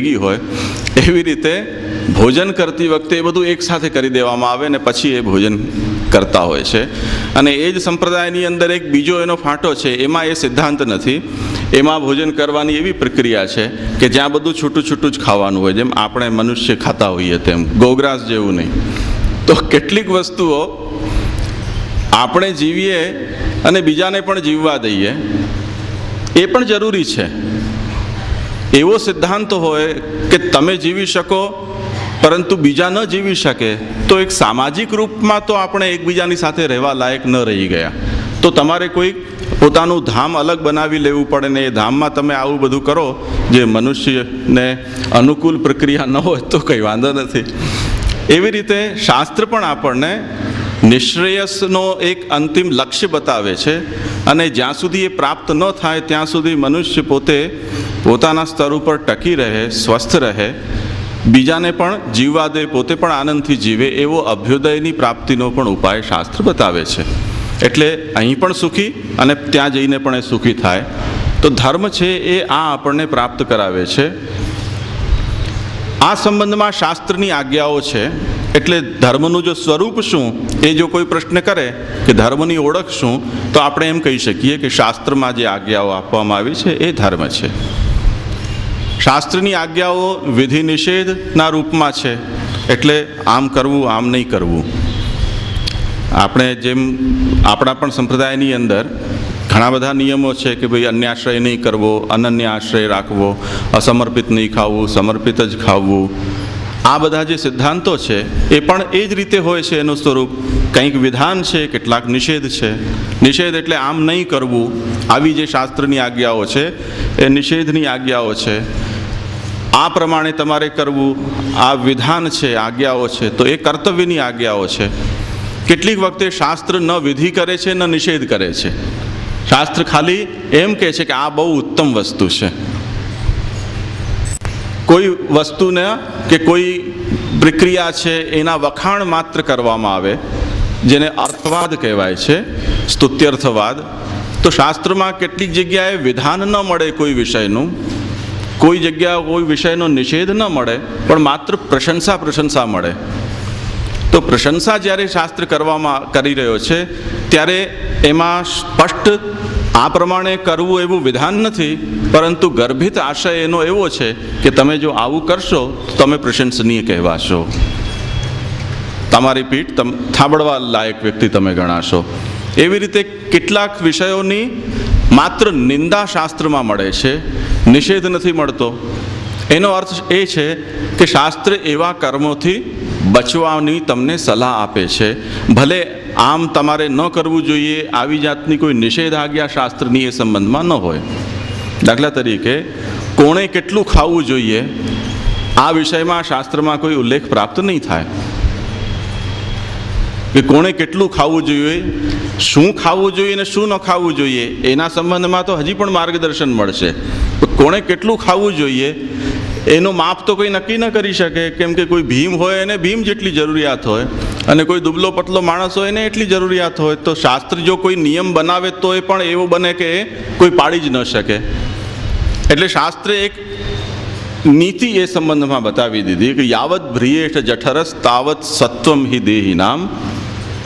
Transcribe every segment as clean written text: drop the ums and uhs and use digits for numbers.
ભેગી હોય એવી રીતે ભોજન કરતી વખતે એ બધું એકસાથે કરી દેવામાં આવે ને પછી એ ભોજન કરતા હોય છે. અને એ જ સંપ્રદાયની અંદર એક બીજો એનો ફાંટો છે, એમાં એ સિદ્ધાંત નથી. એમાં ભોજન કરવાની એવી પ્રક્રિયા છે કે જ્યાં બધું છૂટું છૂટું જ ખાવાનું હોય, જેમ આપણે મનુષ્ય ખાતા હોઈએ તેમ, ગોગ્રાસ જેવું નહીં. તો કેટલીક વસ્તુઓ આપણે જીવીએ અને બીજાને પણ જીવવા દઈએ એ પણ જરૂરી છે. એવો સિદ્ધાંત હોય કે તમે જીવી શકો પરંતુ બીજા ન જીવી શકે, તો એક સામાજિક રૂપમાં તો આપણે એકબીજાની સાથે રહેવા લાયક ન રહી ગયા. તો તમારે કોઈ પોતાનું ધામ અલગ બનાવી લેવું પડે ને એ ધામમાં તમે આવું બધું કરો જે મનુષ્યને અનુકૂળ પ્રક્રિયા ન હોય તો કંઈ વાંધો નથી. એવી રીતે શાસ્ત્ર પણ આપણને નિશ્રેયસનો એક અંતિમ લક્ષ્ય બતાવે છે અને જ્યાં સુધી એ પ્રાપ્ત ન થાય ત્યાં સુધી મનુષ્ય પોતે પોતાના સ્તર ઉપર ટકી રહે, સ્વસ્થ રહે, બીજાને પણ જીવવા દે, પોતે પણ આનંદથી જીવે, એવો અભ્યુદયની પ્રાપ્તિનો પણ ઉપાય શાસ્ત્ર બતાવે છે. એટલે અહીં પણ સુખી અને ત્યાં જઈને પણ એ સુખી થાય. તો ધર્મ છે એ આ આપણને પ્રાપ્ત કરાવે છે. આ સંબંધમાં શાસ્ત્રની આજ્ઞાઓ છે. એટલે ધર્મનું જો સ્વરૂપ શું એ જો કોઈ પ્રશ્ન કરે કે ધર્મની ઓળખ શું, તો આપણે એમ કહી શકીએ કે શાસ્ત્રમાં જે આજ્ઞાઓ આપવામાં આવી છે એ ધર્મ છે. શાસ્ત્રની આજ્ઞાઓ વિધિ નિષેધના રૂપમાં છે. એટલે આમ કરવું, આમ નહીં કરવું. આપણે જેમ આપણા પણ સંપ્રદાયની અંદર ઘણા બધા નિયમો છે કે ભાઈ અન્યાશ્રય નહીં કરવો, અનન્ય આશ્રય રાખવો, અસમર્પિત નહીં ખાવું, સમર્પિત જ ખાવું. આ બધા જે સિદ્ધાંતો છે એ પણ એ જ રીતે હોય છે. એનું સ્વરૂપ કંઈક વિધાન છે, કેટલાક નિષેધ છે. નિષેધ એટલે આમ નહીં કરવું, આવી જે શાસ્ત્રની આજ્ઞાઓ છે એ નિષેધની આજ્ઞાઓ છે. આ પ્રમાણે તમારે કરવું, આ વિધાન છે, આજ્ઞાઓ છે, તો એ કર્તવ્યની આજ્ઞાઓ છે. કેટલીક વખતે શાસ્ત્ર ન વિધિ કરે છે ન નિષેધ કરે છે. શાસ્ત્ર ખાલી એમ કહે છે કે આ બહુ ઉત્તમ વસ્તુ છે. કોઈ વસ્તુને કે કોઈ પ્રક્રિયા છે એના વખાણ માત્ર કરવામાં આવે, જેને અર્થવાદ કહેવાય છે, સ્તુત્યર્થવાદ. તો શાસ્ત્રમાં કેટલીક જગ્યાએ વિધાન ન મળે કોઈ વિષયનું, કોઈ જગ્યા કોઈ વિષયનો નિષેધ ન મળે, પણ માત્ર પ્રશંસા મળે. તો પ્રશંસા જ્યારે શાસ્ત્ર કરી રહ્યો છે ત્યારે એમાં સ્પષ્ટ આ પ્રમાણે કરવું એવું વિધાન નથી, પરંતુ ગર્ભિત આશય એનો એવો છે કે તમે જો આવું કરશો તો તમે પ્રશંસનીય કહેવાશો, તમારી પીઠ થાબડવા લાયક વ્યક્તિ તમે ગણાશો. એવી રીતે કેટલાક વિષયોની માત્ર નિંદા શાસ્ત્રમાં મળે છે, નિષેધ નથી મળતો. એનો અર્થ એ છે કે શાસ્ત્ર એવા કર્મોથી બચવાની તમને સલાહ આપે છે. ભલે આમ તમારે ન કરવું જોઈએ આવી જાતની કોઈ નિષેધ આજ્ઞા શાસ્ત્રની એ સંબંધમાં ન હોય. દાખલા તરીકે કોણે કેટલું ખાવું જોઈએ આ વિષયમાં શાસ્ત્રમાં કોઈ ઉલ્લેખ પ્રાપ્ત નહીં થાય. કે કોણે કેટલું ખાવું જોઈએ, શું ખાવું જોઈએ ને શું ન ખાવું જોઈએ એના સંબંધમાં તો હજી પણ માર્ગદર્શન મળશે. કોણે કેટલું ખાવું જોઈએ એનું માપ તો કોઈ નક્કી ન કરી શકે, કેમ કે કોઈ ભીમ હોય એને ભીમ જેટલી જરૂરિયાત હોય અને કોઈ દુબલો પતલો માણસ હોય એને એટલી જરૂરિયાત હોય. તો શાસ્ત્ર જો કોઈ નિયમ બનાવે તો એ પણ એવો બને કે કોઈ પાડી જ ન શકે. એટલે શાસ્ત્રે એક નીતિ એ સંબંધમાં બતાવી દીધી કે યાવત ભ્રિયેશ જઠરસ તાવત સત્વમ હિ દેહિનામ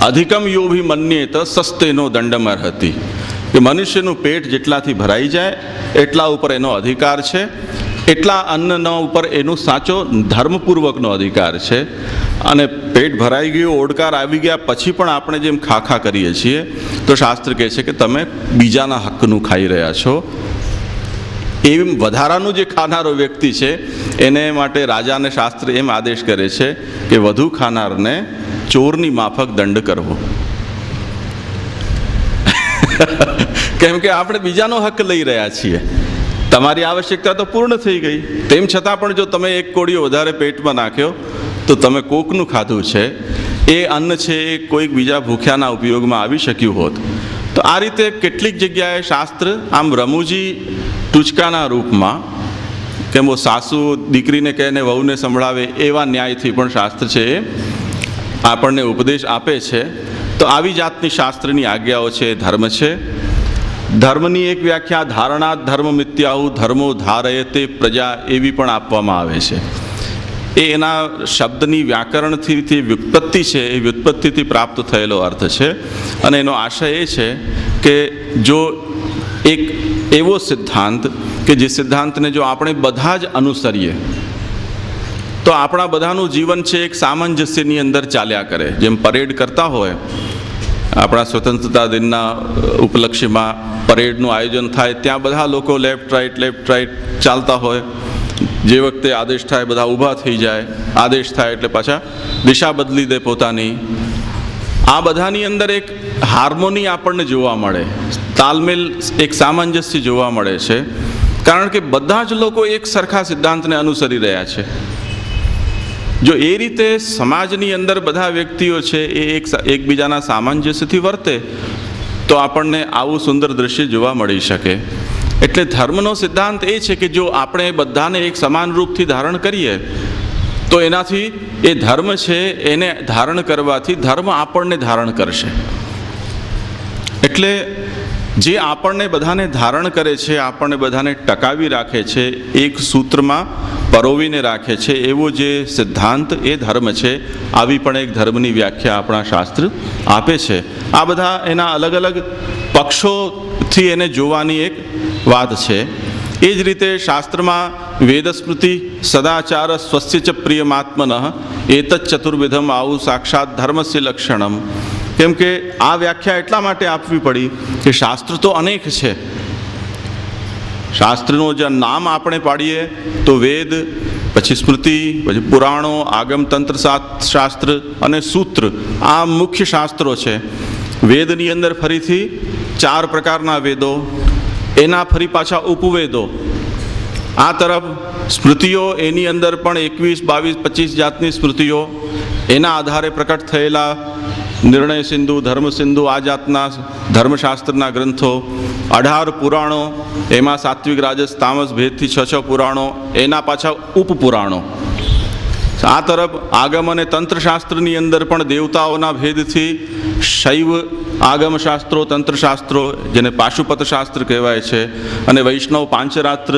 અધિકમ યોભી મન્યેત સસ્તેનો દંડમર્હતિ. કે મનુષ્યનું પેટ જેટલાથી ભરાઈ જાય એટલા ઉપર એનો અધિકાર છે, એટલા અન્નના ઉપર એનું સાચો ધર્મપૂર્વકનો અધિકાર છે. અને પેટ ભરાઈ ગયું, ઓડકાર આવી ગયા પછી પણ આપણે જેમ ખાખા કરીએ છીએ તો શાસ્ત્ર કહે છે કે તમે બીજાના હકનું ખાઈ રહ્યા છો. એમ વધારાનું જે ખાનારો વ્યક્તિ છે એને માટે રાજાને શાસ્ત્ર એમ આદેશ કરે છે કે વધુ ખાનારને ચોરની માફક દંડ કરવો. કેમ કે આપણે બીજાનો હક લઈ રહ્યા છીએ. તમારી આવશ્યકતા તો પૂર્ણ થઈ ગઈ, તેમ છતાં પણ જો તમે એક કોળીઓ વધારે પેટમાં નાખ્યો તો તમે કોકનું ખાધું છે, એ અન્ન છે એ કોઈક બીજા ભૂખ્યાના ઉપયોગમાં આવી શક્યું હોત. તો આ રીતે કેટલીક જગ્યાએ શાસ્ત્ર આમ રમૂજી ટૂચકાના રૂપમાં, કેમ સાસુ દીકરીને કહીને વહુને સંભળાવે એવા ન્યાયથી પણ શાસ્ત્ર છે એ આપણને ઉપદેશ આપે છે. તો આવી જાતની શાસ્ત્રની આજ્ઞાઓ છે એ ધર્મ છે. ધર્મની એક વ્યાખ્યા ધારણા ધર્મ મિત્યાહુ ધર્મો ધારયતે પ્રજા એવી પણ આપવામાં આવે છે. એ એના શબ્દની વ્યાકરણથી જે વ્યુત્પત્તિ છે એ વ્યુત્પત્તિથી પ્રાપ્ત થયેલો અર્થ છે. અને એનો આશય એ છે કે જો એક એવો સિદ્ધાંત કે જે સિદ્ધાંતને જો આપણે બધા જ અનુસરીએ તો આપણા બધાનું જીવન છે એક સામંજસ્યની અંદર ચાલ્યા કરે. જેમ પરેડ કરતા હોય, આપણા સ્વતંત્રતા દિનના ઉપલક્ષ્યમાં પરેડનું આયોજન થાય, ત્યાં બધા લોકો લેફ્ટ રાઈટ ચાલતા હોય. જે વખતે આદેશ થાય બધા ઊભા થઈ જાય, આદેશ થાય એટલે પાછા દિશા બદલી દે પોતાની. આ બધાની અંદર એક હાર્મોની આપણને જોવા મળે, તાલમેલ, એક સામંજસ્ય જોવા મળે છે. કારણ કે બધા જ લોકો એક સરખા સિદ્ધાંતને અનુસરી રહ્યા છે. જો એ રીતે સમાજની અંદર બધા વ્યક્તિઓ છે એ એકબીજાના સામંજસ્યથી વર્તે તો આપણને આવું સુંદર દૃશ્ય જોવા મળી શકે. એટલે ધર્મનો સિદ્ધાંત એ છે કે જો આપણે બધાને એક સમાન રૂપથી ધારણ કરીએ તો એનાથી એ ધર્મ છે એને ધારણ કરવાથી ધર્મ આપણને ધારણ કરશે. એટલે જે આપણને બધાને ધારણ કરે છે, આપણને બધાને ટકાવી રાખે છે, એક સૂત્રમાં પરોવીને રાખે છે, એવો જે સિદ્ધાંત એ ધર્મ છે. આવી પણ એક ધર્મની વ્યાખ્યા આપણા શાસ્ત્ર આપે છે. આ બધા એના અલગ અલગ પક્ષોથી એને જોવાની એક વાત છે. એ જ રીતે શાસ્ત્રમાં વેદસ્મૃતિ સદાચાર સ્વસ્ય ચ પ્રિયમાત્મન એતત ચતુર્વિધમ આવું સાક્ષાત ધર્મસ્ય લક્ષણમ. કેમ કે આ વ્યાખ્યા એટલા માટે આપવી પડી કે શાસ્ત્ર તો અનેક છે. શાસ્ત્રનું જે નામ આપણે પાડીએ તો વેદ, પછી સ્મૃતિ, પછી પુરાણો, આગમ તંત્ર શાસ્ત્ર અને સૂત્ર, આ મુખ્ય શાસ્ત્રો છે. વેદની અંદર ફરીથી 4 પ્રકારના વેદો, એના ફરી પાછા ઉપવેદો. આ તરફ સ્મૃતિઓ, એની અંદર પણ 21, 22, 25 જાતની સ્મૃતિઓ, એના આધારે પ્રકટ થયેલા નિર્ણય સિંધુ, ધર્મ સિંધુ, આ જાતના ધર્મશાસ્ત્રના ગ્રંથો. 18 પુરાણો, એમાં સાત્વિક, રાજસ, તામસ ભેદથી 6 પુરાણો, એના પાછા ઉપપુરાણો. આ તરફ આગમ અને તંત્રશાસ્ત્રની અંદર પણ દેવતાઓના ભેદથી શૈવ આગમશાસ્ત્રો, તંત્રશાસ્ત્રો, જેને પાશુપત શાસ્ત્ર કહેવાય છે, અને વૈષ્ણવ પાંચરાત્ર,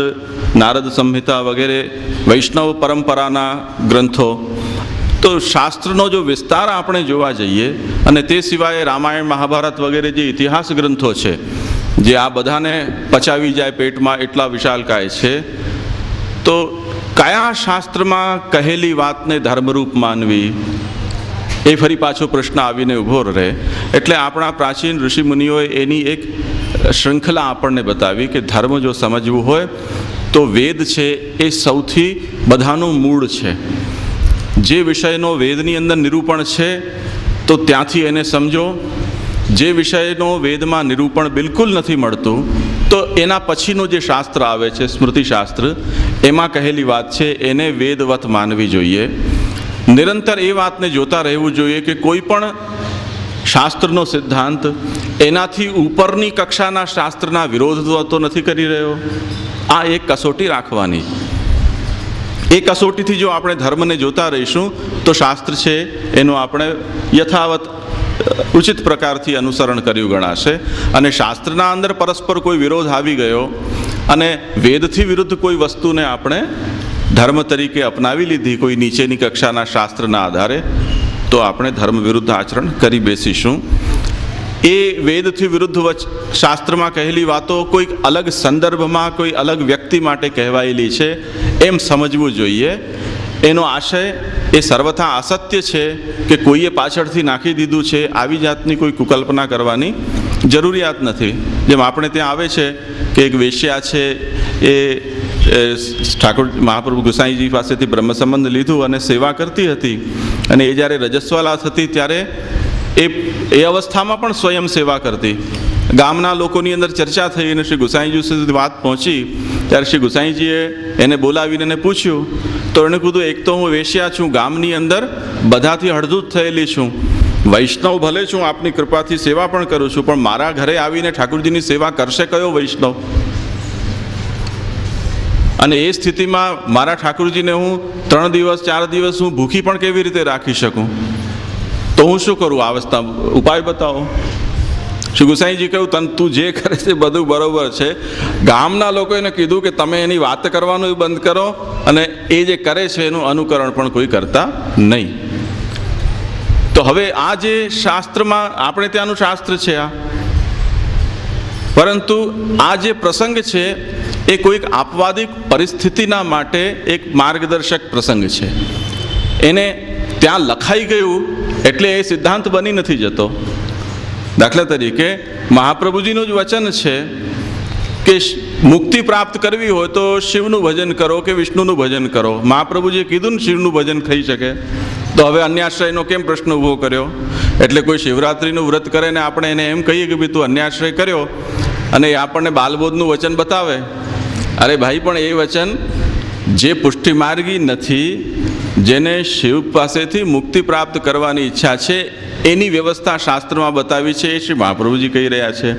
નારદ સંહિતા વગેરે વૈષ્ણવ પરંપરાના ગ્રંથો. તો શાસ્ત્રનો જો વિસ્તાર આપણે જોવા જઈએ, અને તે સિવાય રામાયણ, મહાભારત વગેરે જે ઇતિહાસ ગ્રંથો છે, જે આ બધાને પચાવી જાય પેટમાં એટલા વિશાલકાય છે, તો કયા શાસ્ત્રમાં કહેલી વાતને ધર્મરૂપ માનવી, એ ફરી પાછો પ્રશ્ન આવીને ઊભો રહે. એટલે આપણા પ્રાચીન ઋષિમુનિઓએ એની એક શૃંખલા આપણને બતાવી કે ધર્મ જો સમજવું હોય તો વેદ છે એ સૌથી બધાનું મૂળ છે. જે વિષયનો વેદની અંદર નિરૂપણ છે તો ત્યાંથી એને સમજો. જે વિષયનો વેદમાં નિરૂપણ બિલકુલ નથી મળતું તો એના પછીનું જે શાસ્ત્ર આવે છે, સ્મૃતિશાસ્ત્ર, એમાં કહેલી વાત છે એને વેદવત માનવી જોઈએ. નિરંતર એ વાતને જોતા રહેવું જોઈએ કે કોઈ પણ શાસ્ત્રનો સિદ્ધાંત એનાથી ઉપરની કક્ષાના શાસ્ત્રના વિરોધ તો નથી કરી રહ્યો. આ એક કસોટી રાખવાની. એ કસોટીથી જો આપણે ધર્મને જોતા રહીશું તો શાસ્ત્ર છે એનું આપણે યથાવત ઉચિત પ્રકારથી અનુસરણ કર્યું ગણાશે. અને શાસ્ત્રના અંદર પરસ્પર કોઈ વિરોધ આવી ગયો અને વેદથી વિરુદ્ધ કોઈ વસ્તુને આપણે ધર્મ તરીકે અપનાવી લીધી કોઈ નીચેની કક્ષાના શાસ્ત્રના આધારે, તો આપણે ધર્મ વિરુદ્ધ આચરણ કરી બેસીશું. એ વેદથી વિરુદ્ધ શાસ્ત્રમાં કહેલી વાતો કોઈક અલગ સંદર્ભમાં, કોઈ અલગ વ્યક્તિ માટે કહેવાયેલી છે એમ સમજવું જોઈએ. એનો આશય એ સર્વથા અસત્ય છે કે કોઈએ પાછળથી નાખી દીધું છે, આવી જાતની કોઈ કુકલ્પના કરવાની જરૂરિયાત નથી. જેમ આપણે ત્યાં આવે છે કે એક વેશ્યા છે એ ઠાકોર મહાપ્રભુ ગુસાઈજી પાસેથી બ્રહ્મ સંબંધ લીધું અને સેવા કરતી હતી, અને એ જ્યારે રજસ્વલા થતી ત્યારે એ અવસ્થામાં પણ સ્વયં સેવા કરતી. ગામના લોકોની અંદર ચર્ચા થઈ અને શ્રી ગુસાઈજી સુધી વાત પહોંચી ત્યારે શ્રી ગુસાઈજીએ એને બોલાવીને એને પૂછ્યું તો એણે કીધું, એક તો હું વેશ્યા છું, ગામની અંદર બધાથી હળધૂત થયેલી છું, વૈષ્ણવ ભલે છું, આપની કૃપાથી સેવા પણ કરું છું, પણ મારા ઘરે આવીને ઠાકોરજીની સેવા કરશે કયો વૈષ્ણવ? અને એ સ્થિતિમાં મારા ઠાકોરજીને હું 3 દિવસ 4 દિવસ હું ભૂખી પણ કેવી રીતે રાખી શકું? તો હું શું કરું? આ અવસ્થા ઉપાય બતાવો. શ્રી ગુસાઈજી કહ્યું, તું જે કરે છે બધું બરોબર છે. ગામના લોકોએ એને કીધું કે તમે એની વાત કરવાનું બંધ કરો અને એ જે કરે છે એનું અનુકરણ પણ કોઈ કરતા નહીં. તો હવે આ જે શાસ્ત્રમાં, આપણે ત્યાંનું શાસ્ત્ર છે આ, પરંતુ આ જે પ્રસંગ છે એ કોઈક આપવાદિક પરિસ્થિતિના માટે એક માર્ગદર્શક પ્રસંગ છે. એને ત્યાં લખાઈ ગયું એટલે એ સિદ્ધાંત બની નથી જતો. દાખલા તરીકે મહાપ્રભુજીનું જ વચન છે કે મુક્તિ પ્રાપ્ત કરવી હોય તો શિવનું ભજન કરો કે વિષ્ણુનું ભજન કરો. મહાપ્રભુજીએ કીધું ને શિવનું ભજન થઈ શકે, તો હવે અન્યાશ્રયનો કેમ પ્રશ્ન ઊભો કર્યો? એટલે કોઈ શિવરાત્રિનું વ્રત કરે ને આપણે એને એમ કહીએ કે ભાઈ તું અન્યાશ્રય કર્યો અને એ આપણને બાલબોધનું વચન બતાવે. અરે ભાઈ, પણ એ વચન જે પુષ્ટિમાર્ગી નથી, જેને શિવ પાસેથી મુક્તિ પ્રાપ્ત કરવાની ઈચ્છા છે, એની વ્યવસ્થા શાસ્ત્રમાં બતાવી છે. એ શ્રી મહાપ્રભુજી કહી રહ્યા છે.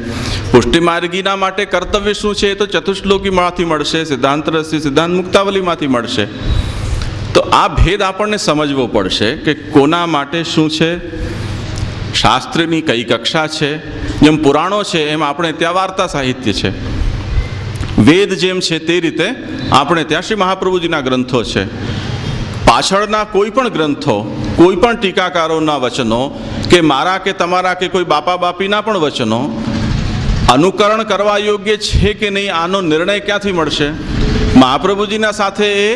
પુષ્ટિમાર્ગીના માટે કર્તવ્ય શું છે એ તો ચતુશ્લોકીમાંથી મળશે, સિદ્ધાંત રસથી સિદ્ધાંત મુક્તાવલીમાંથી મળશે. તો આ ભેદ આપણને સમજવો પડશે કે કોના માટે શું છે, શાસ્ત્રની કઈ કક્ષા છે. જેમ પુરાણો છે એમ આપણે ત્યાં વાર્તા સાહિત્ય છે. વેદ જેમ છે તે રીતે આપણે ત્યાં શ્રી મહાપ્રભુજીના ગ્રંથો છે. પાછળના કોઈ પણ ગ્રંથો, કોઈ પણ ટીકાકારોના વચનો કે મારા કે તમારા કે કોઈ બાપા બાપીના પણ વચનો અનુકરણ કરવા યોગ્ય છે કે નહીં, આનો નિર્ણય ક્યાંથી મળશે? મહાપ્રભુજીના સાથે એ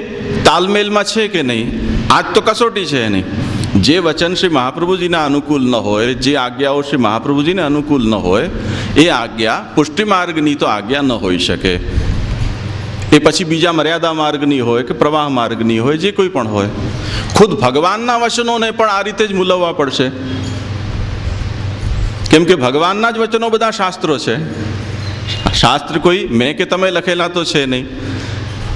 તાલમેલમાં છે કે નહીં? આજ તો કસોટી છે એની. જે વચન શ્રી મહાપ્રભુજીના અનુકૂળ ન હોય, જે આજ્ઞાઓ શ્રી મહાપ્રભુજીને અનુકૂળ ન હોય, એ આજ્ઞા પુષ્ટિ માર્ગની તો આજ્ઞા ન હોઈ શકે. એ પછી બીજા મર્યાદા માર્ગની હોય કે પ્રવાહ માર્ગની હોય, જે કોઈ પણ હોય. ખુદ ભગવાનના વચનોને પણ આ રીતે જ મૂલવવા પડશે, કેમ કે ભગવાનના જ વચનો બધા શાસ્ત્રો છે. શાસ્ત્ર કોઈ મેં કે તમે લખેલા તો છે નહીં.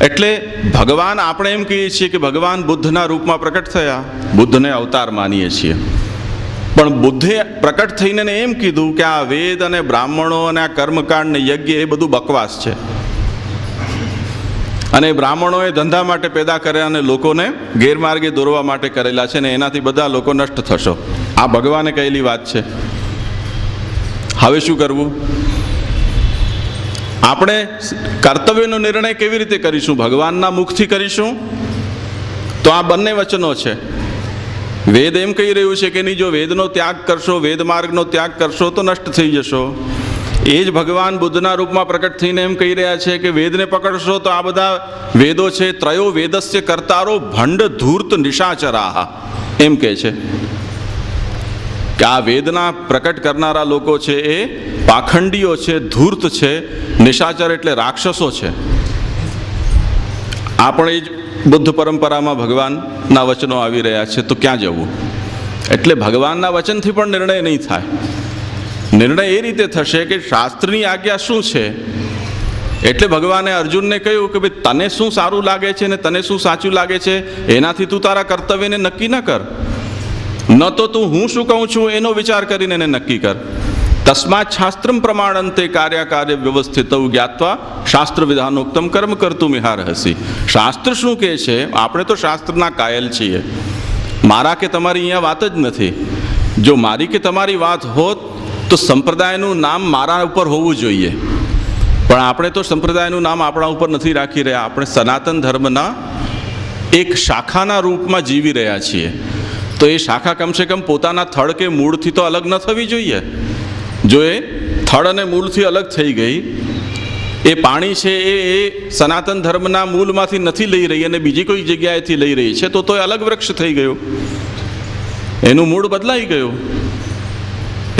એટલે ભગવાન, આપણે એમ કહીએ છીએ કે ભગવાન બુદ્ધના રૂપમાં પ્રકટ થયા, બુદ્ધને અવતાર માનીએ છીએ. પણ બુદ્ધે પ્રકટ થઈને એમ કીધું કે આ વેદ અને બ્રાહ્મણો અને આ કર્મકાંડ ને યજ્ઞ એ બધું બકવાસ છે, અને બ્રાહ્મણોએ ધંધા માટે પેદા કર્યા અને લોકોને ગેરમાર્ગે દોરવા માટે કરેલા છે, ને એનાથી બધા લોકો નષ્ટ થશો. આ ભગવાને કહેલી વાત છે. હવે શું કરવું? આપણે કર્તવ્યનો નિર્ણય કેવી રીતે કરીશું? ભગવાનના મુખથી કરીશું? તો આ બંને વચનો છે. વેદ એમ કહી રહ્યું છે કે નહીં, જો વેદનો ત્યાગ કરશો, વેદ માર્ગનો ત્યાગ કરશો તો નષ્ટ થઈ જશો. એ જ ભગવાન બુદ્ધના રૂપમાં પ્રકટ થઈને એમ કહી રહ્યા છે કે વેદને પકડશો તો આ બધા વેદો છે, ત્રયો વેદસ્ય કર્તારો ભંડ ધૂર્ત નિશાચરાહ, એમ કહે છે કે આ વેદના પ્રકટ કરનારા લોકો છે એ પાખંડીઓ છે, ધૂર્ત છે. નિશાચર એટલે રાક્ષસો છે. આપણે જ બુદ્ધ પરંપરામાં ભગવાનના વચનો આવી રહ્યા છે, તો ક્યાં જવું? એટલે ભગવાનના વચનથી પણ નિર્ણય નહીં થાય. નિર્ણય એ રીતે થશે કે શાસ્ત્રની આજ્ઞા શું છે. એટલે ભગવાને અર્જુનને કહ્યું કે ભાઈ તને શું સારું લાગે છે ને તને શું સાચું લાગે છે, એનાથી તું તારા કર્તવ્યને નક્કી ન કર. ન તો તું હું શું કહું છું એનો વિચાર કરીને એને નક્કી કર. તસ્માત શાસ્ત્રમ પ્રમાણંતે કાર્ય વ્યવસ્થિત જ્ઞાત્વા શાસ્ત્ર વિધાનોક્તમ કર્મ કરતું મિહાર હસી. શાસ્ત્ર શું કહે છે? આપણે તો શાસ્ત્રના કાયલ છીએ. મારા કે તમારી અહીંયા વાત જ નથી. જો મારી કે તમારી વાત હોત તો સંપ્રદાયનું નામ મારા ઉપર હોવું જોઈએ, પણ આપણે તો સંપ્રદાયનું નામ આપણા ઉપર નથી રાખી રહ્યા. આપણે સનાતન ધર્મના એક શાખાના રૂપમાં જીવી રહ્યા છીએ. તો એ શાખા કમસે કમ પોતાના થડ કે મૂળથી તો અલગ ન થવી જોઈએ. જો એ થડ અને મૂળથી અલગ થઈ ગઈ, એ પાણી છે એ સનાતન ધર્મના મૂળમાંથી નથી લઈ રહી અને બીજી કોઈ જગ્યાએથી લઈ રહી છે, તો એ અલગ વૃક્ષ થઈ ગયું, એનું મૂળ બદલાઈ ગયું.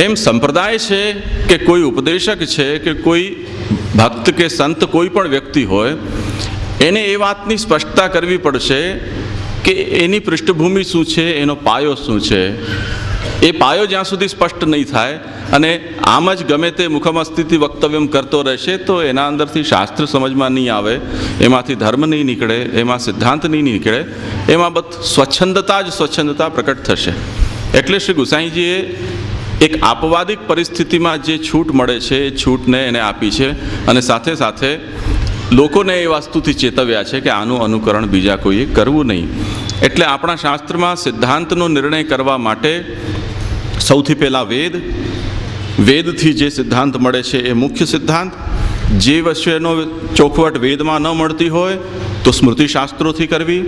એમ સંપ્રદાય છે કે કોઈ ઉપદેશક છે કે કોઈ ભક્ત કે સંત, કોઈ પણ વ્યક્તિ હોય, એને એ વાતની સ્પષ્ટતા કરવી પડશે કે એની પૃષ્ઠભૂમિ શું છે, એનો પાયો શું છે. એ પાયો જ્યાં સુધી સ્પષ્ટ નહીં થાય અને આમ જ ગમે તે મુખમસ્તિથી વક્તવ્યમ કરતો રહેશે, તો એના અંદરથી શાસ્ત્ર સમજમાં નહીં આવે, એમાંથી ધર્મ નહીં નીકળે, એમાં સિદ્ધાંત નહીં નીકળે, એમાં બસ સ્વચ્છંદતા પ્રકટ થશે. એટલે શ્રી ગુસાઈજીએ એક આપવાદિક પરિસ્થિતિમાં જે છૂટ મળે છે એ છૂટને એને આપી છે, અને સાથે સાથે લોકોને એ વસ્તુથી ચેતવ્યા છે કે આનું અનુકરણ બીજા કોઈએ કરવું નહીં. એટલે આપણા શાસ્ત્રમાં સિદ્ધાંતનો નિર્ણય કરવા માટે સૌથી પહેલાં વેદ, વેદથી જે સિદ્ધાંત મળે છે એ મુખ્ય સિદ્ધાંત. જે વિષયનો ચોખવટ વેદમાં ન મળતી હોય તો સ્મૃતિશાસ્ત્રોથી કરવી.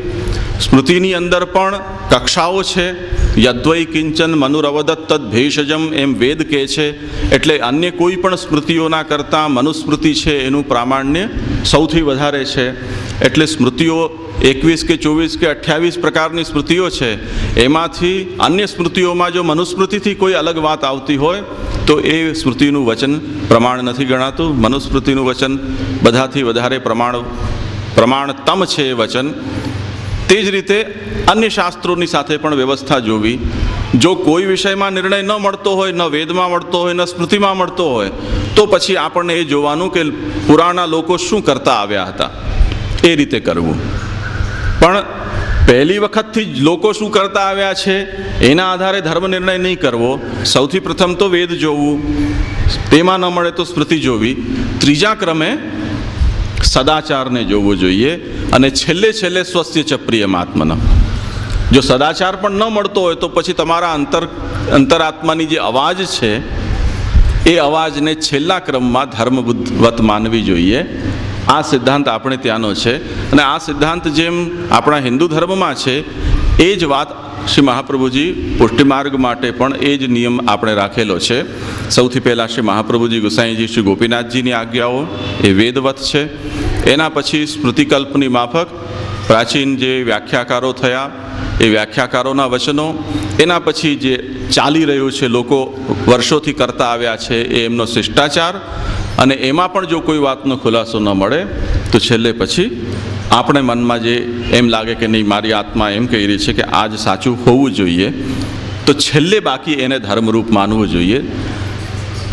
સ્મૃતિની અંદર પણ કક્ષાઓ છે. યદ્વૈ કિંચન મનુરવદત્ત તદ ભેષજમ એમ વેદ કહે છે. એટલે અન્ય કોઈ પણ સ્મૃતિઓના કરતાં મનુસ્મૃતિ છે એનું પ્રામાણ્ય સૌથી વધારે છે. એટલે સ્મૃતિઓ 21 કે 24 કે 28 પ્રકારની સ્મૃતિઓ છે. એમાંથી અન્ય સ્મૃતિઓમાં જો મનુસ્મૃતિથી કોઈ અલગ વાત આવતી હોય તો એ સ્મૃતિનું વચન પ્રમાણ નથી ગણાતું. મનુસ્મૃતિનું વચન બધાથી વધારે પ્રમાણતમ છે એ વચન. તે જ રીતે અન્ય શાસ્ત્રોની સાથે પણ વ્યવસ્થા જોવી. જો કોઈ વિષયમાં નિર્ણય ન મળતો હોય, ન વેદમાં મળતો હોય, ન સ્મૃતિમાં મળતો હોય, તો પછી આપણને એ જોવાનું કે પુરાણા લોકો શું કરતા આવ્યા હતા એ રીતે કરવું. પણ પહેલી વખતથી જ લોકો શું કરતા આવ્યા છે એના આધારે ધર્મ નિર્ણય નહીં કરવો. સૌથી પ્રથમ તો વેદ જોવું, તેમાં ન મળે તો સ્મૃતિ જોવી. ત્રીજા ક્રમે સદાચારને જોવો જોઈએ. અને છેલ્લે સ્વસ્ય ચ પ્રિયમાત્મન. જો સદાચાર પણ ન મળતો હોય તો પછી તમારા અંતરાત્માની જે અવાજ છે એ અવાજને છેલ્લા ક્રમમાં ધર્મવત માનવી જોઈએ. આ સિદ્ધાંત આપણે ત્યાંનો છે. અને આ સિદ્ધાંત જેમ આપણા હિન્દુ ધર્મમાં છે એ જ વાત શ્રી મહાપ્રભુજી પુષ્ટિમાર્ગ માટે પણ એ જ નિયમ આપણે રાખેલો છે. સૌથી પહેલાં શ્રી મહાપ્રભુજી ગુસાઈજી શ્રી ગોપીનાથજીની આજ્ઞાઓ એ વેદવત છે. એના પછી સ્મૃતિકલ્પની માફક પ્રાચીન જે વ્યાખ્યાકારો થયા એ વ્યાખ્યાકારોના વચનો. એના પછી જે ચાલી રહ્યું છે, લોકો વર્ષોથી કરતા આવ્યા છે એ એમનો શિષ્ટાચાર. અને એમાં પણ જો કોઈ વાતનો ખુલાસો ન મળે તો છેલ્લે પછી આપણે મનમાં જે એમ લાગે કે નહીં મારી આત્મા એમ કહી રહી છે કે આ જ સાચું હોવું જોઈએ, તો છેલ્લે બાકી એને ધર્મરૂપ માનવું જોઈએ.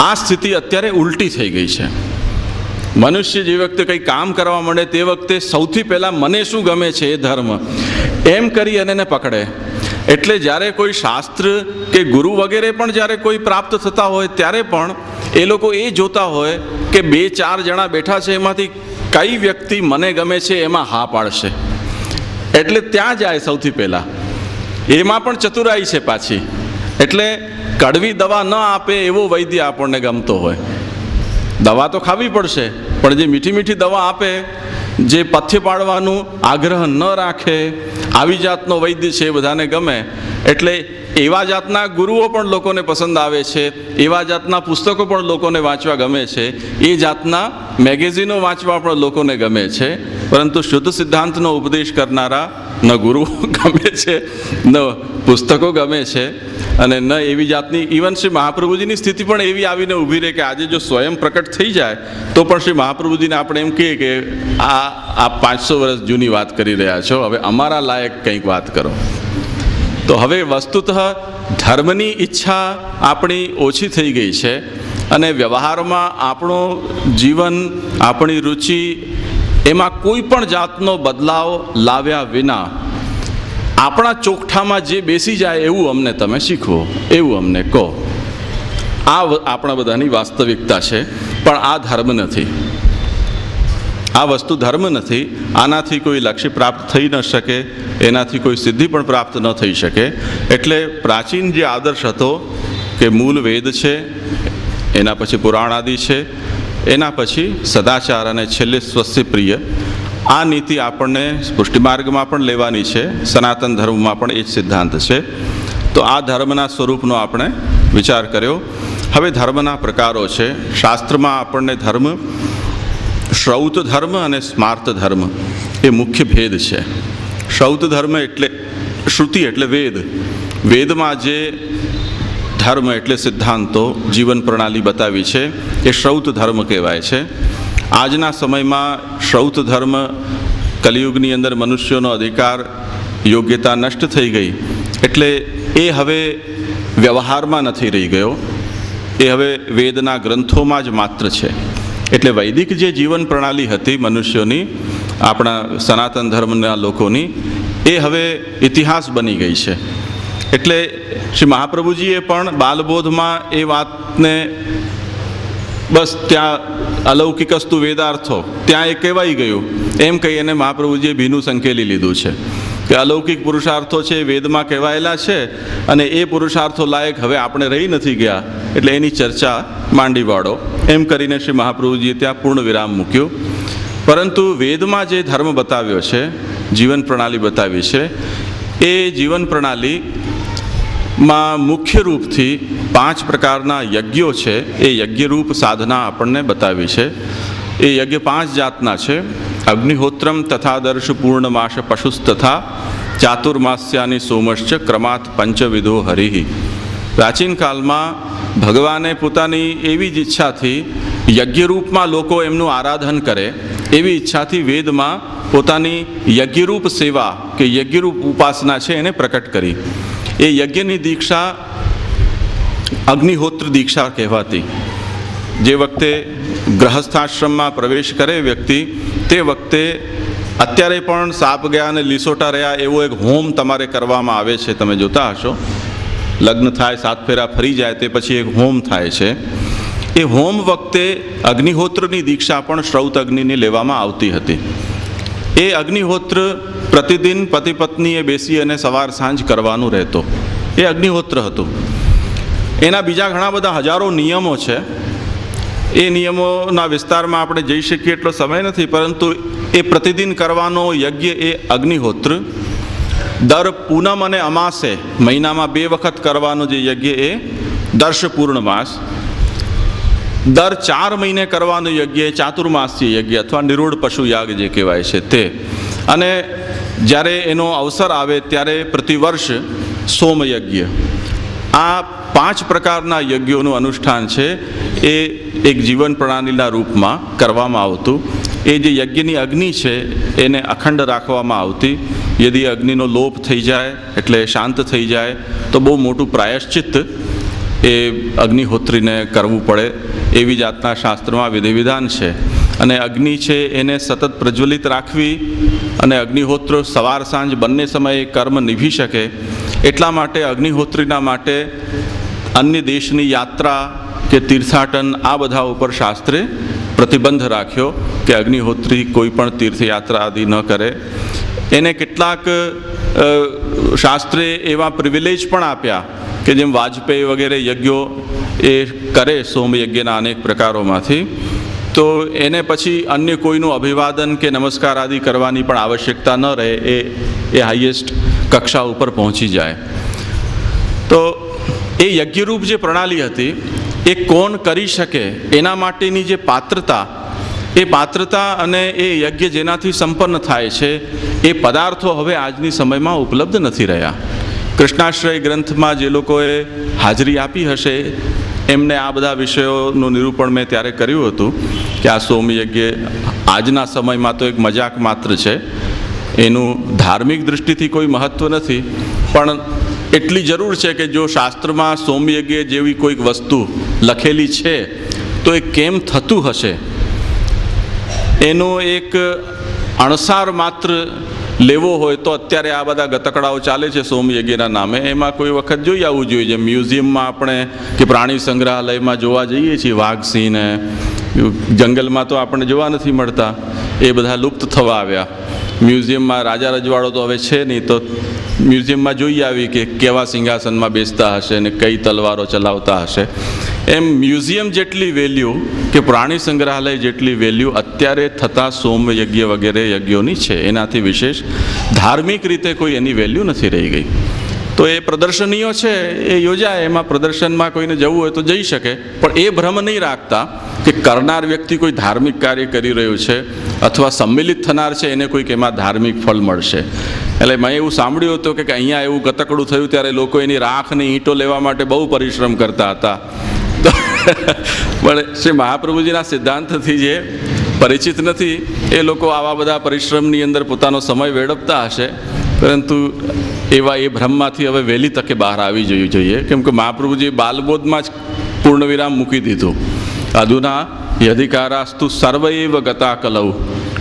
આ સ્થિતિ અત્યારે ઉલટી થઈ ગઈ છે. મનુષ્ય જે વખતે કંઈ કામ કરવા માંડે તે વખતે સૌથી પહેલાં મને શું ગમે છે એ ધર્મ એમ કરી અને એને પકડે. એટલે જ્યારે કોઈ શાસ્ત્ર કે ગુરુ વગેરે પણ જ્યારે કોઈ પ્રાપ્ત થતા હોય ત્યારે પણ એ લોકો એ જોતા હોય કે 2-4 જણા બેઠા છે એમાંથી કઈ વ્યક્તિ મને ગમે છે એમાં હા પાડશે. એટલે ત્યાં જાય સૌથી પહેલાં. એમાં પણ ચતુરાઈ છે પાછી. એટલે કડવી દવા ન આપે એવો વૈદ્ય આપણને ગમતો હોય. દવા તો ખાવી પડશે, પણ જે મીઠી મીઠી દવા આપે, જે પથ્ય પાડવાનું આગ્રહ ન રાખે, આવી જાતનો વૈદ્ય છે એ બધાને ગમે. એટલે એવા જાતના ગુરુઓ પણ લોકોને પસંદ આવે છે, એવા જાતના પુસ્તકો પણ લોકોને વાંચવા ગમે છે, એ જાતના મેગેઝિનો વાંચવા પણ લોકોને ગમે છે. પરંતુ શુદ્ધ સિદ્ધાંતનો ઉપદેશ કરનારા ન ગુરુઓ ગમે છે, ન પુસ્તકો ગમે છે, અને ન એવી જાતની ઇવન શ્રી મહાપ્રભુજીની સ્થિતિ પણ એવી આવીને ઊભી રહે કે આજે જો સ્વયં પ્રકટ થઈ જાય તો પણ શ્રી મહાપ્રભુજીને આપણે એમ કહીએ કે આ 500 વર્ષ જૂની વાત કરી રહ્યા છો, હવે અમારા લાયક કંઈક વાત કરો. તો હવે વસ્તુતઃ ધર્મની ઈચ્છા આપણી ઓછી થઈ ગઈ છે. અને વ્યવહારમાં આપણું જીવન, આપણી રુચિ એમાં કોઈ પણ જાતનો બદલાવ લાવ્યા વિના આપણા ચોકઠામાં જે બેસી જાય એવું અમને તમે શીખવો, એવું અમને કહો. આ આપણા બધાની વાસ્તવિકતા છે. પણ આ ધર્મ નથી. આ વસ્તુ ધર્મ નથી. આનાથી કોઈ લક્ષ્ય પ્રાપ્ત થઈ ન શકે, એનાથી કોઈ સિદ્ધિ પણ પ્રાપ્ત ન થઈ શકે. એટલે પ્રાચીન જે આદર્શ હતો કે મૂળ વેદ છે, એના પછી પુરાણાદિ છે, એના પછી સદાચાર અને છેલ્લે સ્વસ્ય પ્રિય, આ નીતિ આપણને પુષ્ટિમાર્ગમાં પણ લેવાની છે. સનાતન ધર્મમાં પણ એ જ સિદ્ધાંત છે. તો આ ધર્મના સ્વરૂપનો આપણે વિચાર કર્યો. હવે ધર્મના પ્રકારો છે. શાસ્ત્રમાં આપણને ધર્મ, શ્રૌત ધર્મ અને સ્માર્ત ધર્મ એ મુખ્ય ભેદ છે. શ્રૌત ધર્મ એટલે શ્રુતિ એટલે વેદ. વેદમાં જે ધર્મ એટલે સિદ્ધાંતો, જીવન પ્રણાલી બતાવી છે એ શ્રૌત ધર્મ કહેવાય છે. આજના સમયમાં શ્રૌત ધર્મ, કલિયુગની અંદર મનુષ્યોનો અધિકાર, યોગ્યતા નષ્ટ થઈ ગઈ. એટલે એ હવે વ્યવહારમાં નથી રહી ગયો. એ હવે વેદના ગ્રંથોમાં જ માત્ર છે. એટલે વૈદિક જે જીવન પ્રણાલી હતી મનુષ્યોની, આપણા સનાતન ધર્મના લોકોની, એ હવે ઇતિહાસ બની ગઈ છે. એટલે શ્રી મહાપ્રભુજીએ પણ બાલબોધમાં એ વાતને બસ ત્યાં અલૌકિકસ્તુ વેદાર્થો ત્યાં એ કહેવાઈ ગયું એમ કહીને મહાપ્રભુજીએ ભીનું સંકેલી લીધું છે. કે અલૌકિક પુરુષાર્થો છે વેદમાં કહેવાયેલા છે અને એ પુરુષાર્થો લાયક હવે આપણે રહી નથી ગયા, એટલે એની ચર્ચા માંડી વાળો. એમ કરીને શ્રી મહાપ્રભુજીએ ત્યાં પૂર્ણ વિરામ મૂક્યું. પરંતુ વેદમાં જે ધર્મ બતાવ્યો છે, જીવન પ્રણાલી બતાવી છે, એ જીવન પ્રણાલીમાં મુખ્ય રૂપથી 5 પ્રકારના યજ્ઞો છે. એ યજ્ઞરૂપ સાધના આપણને બતાવી છે. એ યજ્ઞ 5 જાતના છે. અગ્નિહોત્રમ તથા દર્શ પૂર્ણમાસ પશુસ તથા ચાતુર્માસ્યાની સોમશ્ચ ક્રમાત પંચવિધો હરિ. પ્રાચીન કાળમાં ભગવાને પોતાની એવી જ ઈચ્છાથી યજ્ઞરૂપમાં લોકો એમનું આરાધન કરે, એવી ઈચ્છાથી વેદમાં પોતાની યજ્ઞરૂપ સેવા કે યજ્ઞરૂપ ઉપાસના છે એને પ્રકટ કરી. એ યજ્ઞની દીક્ષા અગ્નિહોત્ર દીક્ષા કહેવાતી. જે વખતે ગ્રહસ્થાશ્રમમાં પ્રવેશ કરે વ્યક્તિ, તે વખતે અત્યારે પણ સાપ ગયા અને લીસોટા રહ્યા એવો એક હોમ તમારે કરવામાં આવે છે. તમે જોતા હશો, લગ્ન થાય, 7 ફેરા ફરી જાય તે પછી એક હોમ થાય છે. એ હોમ વખતે અગ્નિહોત્રની દીક્ષા પણ શ્રૌત અગ્નિની લેવામાં આવતી હતી. એ અગ્નિહોત્ર પ્રતિદિન પતિ પત્નીએ બેસી અને સવાર સાંજ કરવાનું રહેતો. એ અગ્નિહોત્ર હતું. એના બીજા ઘણા બધા હજારો નિયમો છે. એ નિયમોના વિસ્તારમાં આપણે જઈ શકીએ એટલો સમય નથી, પરંતુ એ પ્રતિદિન કરવાનો યજ્ઞ એ અગ્નિહોત્ર. દર પૂનમ અને અમાસે મહિનામાં 2 વખત કરવાનો જે યજ્ઞ એ દર્શ પૂર્ણમાસ. દર 4 મહિને કરવાનો યજ્ઞ એ ચાતુર્માસ્ય યજ્ઞ અથવા નિરૂઢ પશુ યાગ જે કહેવાય છે તે. અને જ્યારે એનો અવસર આવે ત્યારે પ્રતિવર્ષ સોમયજ્ઞ. આ 5 પ્રકારના યજ્ઞોનું અનુષ્ઠાન છે એ એક જીવન પ્રણાલીના રૂપમાં કરવામાં આવતું. એ જે યજ્ઞની અગ્નિ છે એને અખંડ રાખવામાં આવતી. યદિ અગ્નિનો લોપ થઈ જાય એટલે શાંત થઈ જાય તો બહુ મોટું પ્રાયશ્ચિત્ત એ અગ્નિહોત્રીને કરવું પડે, એવી જાતના શાસ્ત્રમાં વિધિવિધાન છે. અને અગ્નિ છે એને સતત પ્રજ્વલિત રાખવી અને અગ્નિહોત્ર સવાર સાંજ બંને સમયે કર્મ નિભી શકે એટલા માટે અગ્નિહોત્રીના માટે અન્ય દેશની યાત્રા કે તીર્થાટન આ બધા ઉપર શાસ્ત્રે પ્રતિબંધ રાખ્યો કે અગ્નિહોત્રી કોઈ પણ તીર્થયાત્રા આદિ ન કરે. એને કેટલાક શાસ્ત્રે એવા પ્રિવિલેજ પણ આપ્યા કે જેમ વાજપેયી વગેરે યજ્ઞો એ કરે સોમયજ્ઞના અનેક પ્રકારોમાંથી, તો એને પછી અન્ય કોઈનું અભિવાદન કે નમસ્કાર આદિ કરવાની પણ આવશ્યકતા ન રહે. એ હાઈએસ્ટ કક્ષા ઉપર પહોંચી જાય. તો એ યજ્ઞરૂપ જે પ્રણાલી હતી એ કોણ કરી શકે એના માટેની જે પાત્રતા, એ પાત્રતા અને એ યજ્ઞ જેનાથી સંપન્ન થાય છે એ પદાર્થો હવે આજની સમયમાં ઉપલબ્ધ નથી રહ્યા. કૃષ્ણાશ્રય ગ્રંથમાં જે લોકોએ હાજરી આપી હશે એમને આ બધા વિષયોનું નિરૂપણ મેં ત્યારે કર્યું હતું કે આ સોમયજ્ઞ આજના સમયમાં તો એક મજાક માત્ર છે. એનું ધાર્મિક દૃષ્ટિથી કોઈ મહત્ત્વ નથી, પણ એટલી જરૂર છે કે જો શાસ્ત્રમાં સોમયજ્ઞ જેવી કોઈક વસ્તુ લખેલી છે તો એ કેમ થતું હશે એનો એક અણસાર માત્ર લેવો હોય તો અત્યારે આ બધા ગતકડાઓ ચાલે છે સોમયજ્ઞના નામે, એમાં કોઈ વખત જોઈ આવવું જોઈએ. જેમ મ્યુઝિયમમાં આપણે કે પ્રાણી સંગ્રહાલયમાં જોવા જઈએ છીએ વાઘ સિંહને, જંગલમાં તો આપણને જોવા નથી મળતા, એ બધા લુપ્ત થવા આવ્યા. મ્યુઝિયમમાં રાજા રજવાડો તો હવે છે નહીં, તો મ્યુઝિયમમાં જોઈ આવી કે કેવા સિંહાસનમાં બેસતા હશે ને કઈ તલવારો ચલાવતા હશે. એમ મ્યુઝિયમ જેટલી વેલ્યુ કે પ્રાણી સંગ્રહાલય જેટલી વેલ્યુ અત્યારે થતા સોમયજ્ઞ વગેરે યજ્ઞોની છે. એનાથી વિશેષ ધાર્મિક રીતે કોઈ એની વેલ્યુ નથી રહી ગઈ. તો એ પ્રદર્શનીઓ છે એ યોજાય, એમાં પ્રદર્શનમાં કોઈને જવું હોય તો જઈ શકે, પણ એ ભ્રમ નહીં રાખતા કે કરનાર વ્યક્તિ કોઈ ધાર્મિક કાર્ય કરી રહ્યું છે અથવા સંમિલિત થનાર છે એને કોઈક એમાં ધાર્મિક ફળ મળશે. એટલે મેં એવું સાંભળ્યું હતું કે અહીંયા એવું ગતકડું થયું ત્યારે લોકો એની રાખની ઈંટો લેવા માટે બહુ પરિશ્રમ કરતા હતા. પણ શ્રી મહાપ્રભુજીના સિદ્ધાંતથી જે પરિચિત નથી એ લોકો આવા બધા પરિશ્રમની અંદર પોતાનો સમય વેડફતા હશે, પરંતુ એવા એ ભ્રમમાંથી હવે વહેલી તકે બહાર આવી જવું જોઈએ. કેમ કે મહાપ્રભુજી બાલબોધમાં જ પૂર્ણ વિરામ મૂકી દીધું. અધુના યધિકારાસ્તુ સર્વૈવ ગતા કલૌ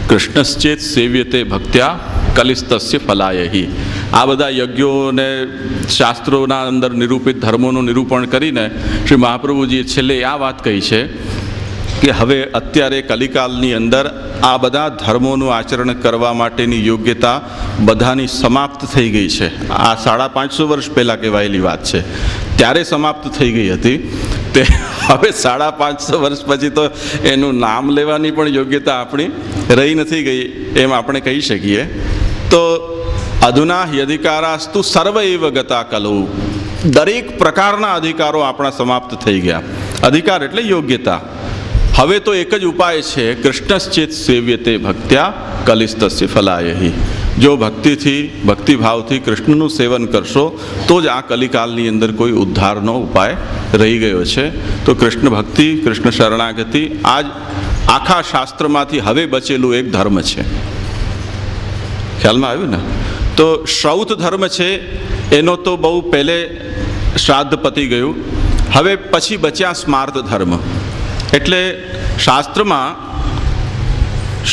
કૃષ્ણશ્ચેત સેવ્યતે ભક્ત્યા કલિસ્તસ્ય ફલાયહી. આ બધા યજ્ઞોને શાસ્ત્રોના અંદર નિરૂપિત ધર્મોનું નિરૂપણ કરીને શ્રી મહાપ્રભુજીએ છેલ્લે આ વાત કહી છે કે હવે અત્યારે કલિકાલની અંદર આ બધા ધર્મોનું આચરણ કરવા માટેની યોગ્યતા બધાની સમાપ્ત થઈ ગઈ છે. આ 550 વર્ષ પહેલાં કહેવાયેલી વાત છે, ત્યારે સમાપ્ત થઈ ગઈ હતી. તે હવે 550 વર્ષ પછી તો એનું નામ લેવાની પણ યોગ્યતા આપણી રહી નથી ગઈ એમ આપણે કહી શકીએ. તો અધુના યધિકારાસ્તુ સર્વ એવ ગતા કલૌ, દરેક પ્રકારના અધિકારો આપણા સમાપ્ત થઈ ગયા. અધિકાર એટલે યોગ્યતા. હવે તો એક જ ઉપાય છે, કૃષ્ણશ્ચેત સેવ્યતે ભક્ત્યા કલિસ્તસ્ય ફલાયહિ. જો ભક્તિભાવથી કૃષ્ણનું સેવન કરશો તો જ આ કલિકાલની અંદર કોઈ ઉદ્ધારનો ઉપાય રહી ગયો છે. તો કૃષ્ણ ભક્તિ, કૃષ્ણ શરણાગતિ આ જ આખા શાસ્ત્રમાંથી હવે બચેલું એક ધર્મ છે. ખ્યાલમાં આવ્યું ને? તો શ્રૌત ધર્મ છે એનો તો બહુ પહેલે શ્રાદ્ધ પતી ગયું. હવે પછી બચ્યા સ્માર્ત ધર્મ. એટલે શાસ્ત્રમાં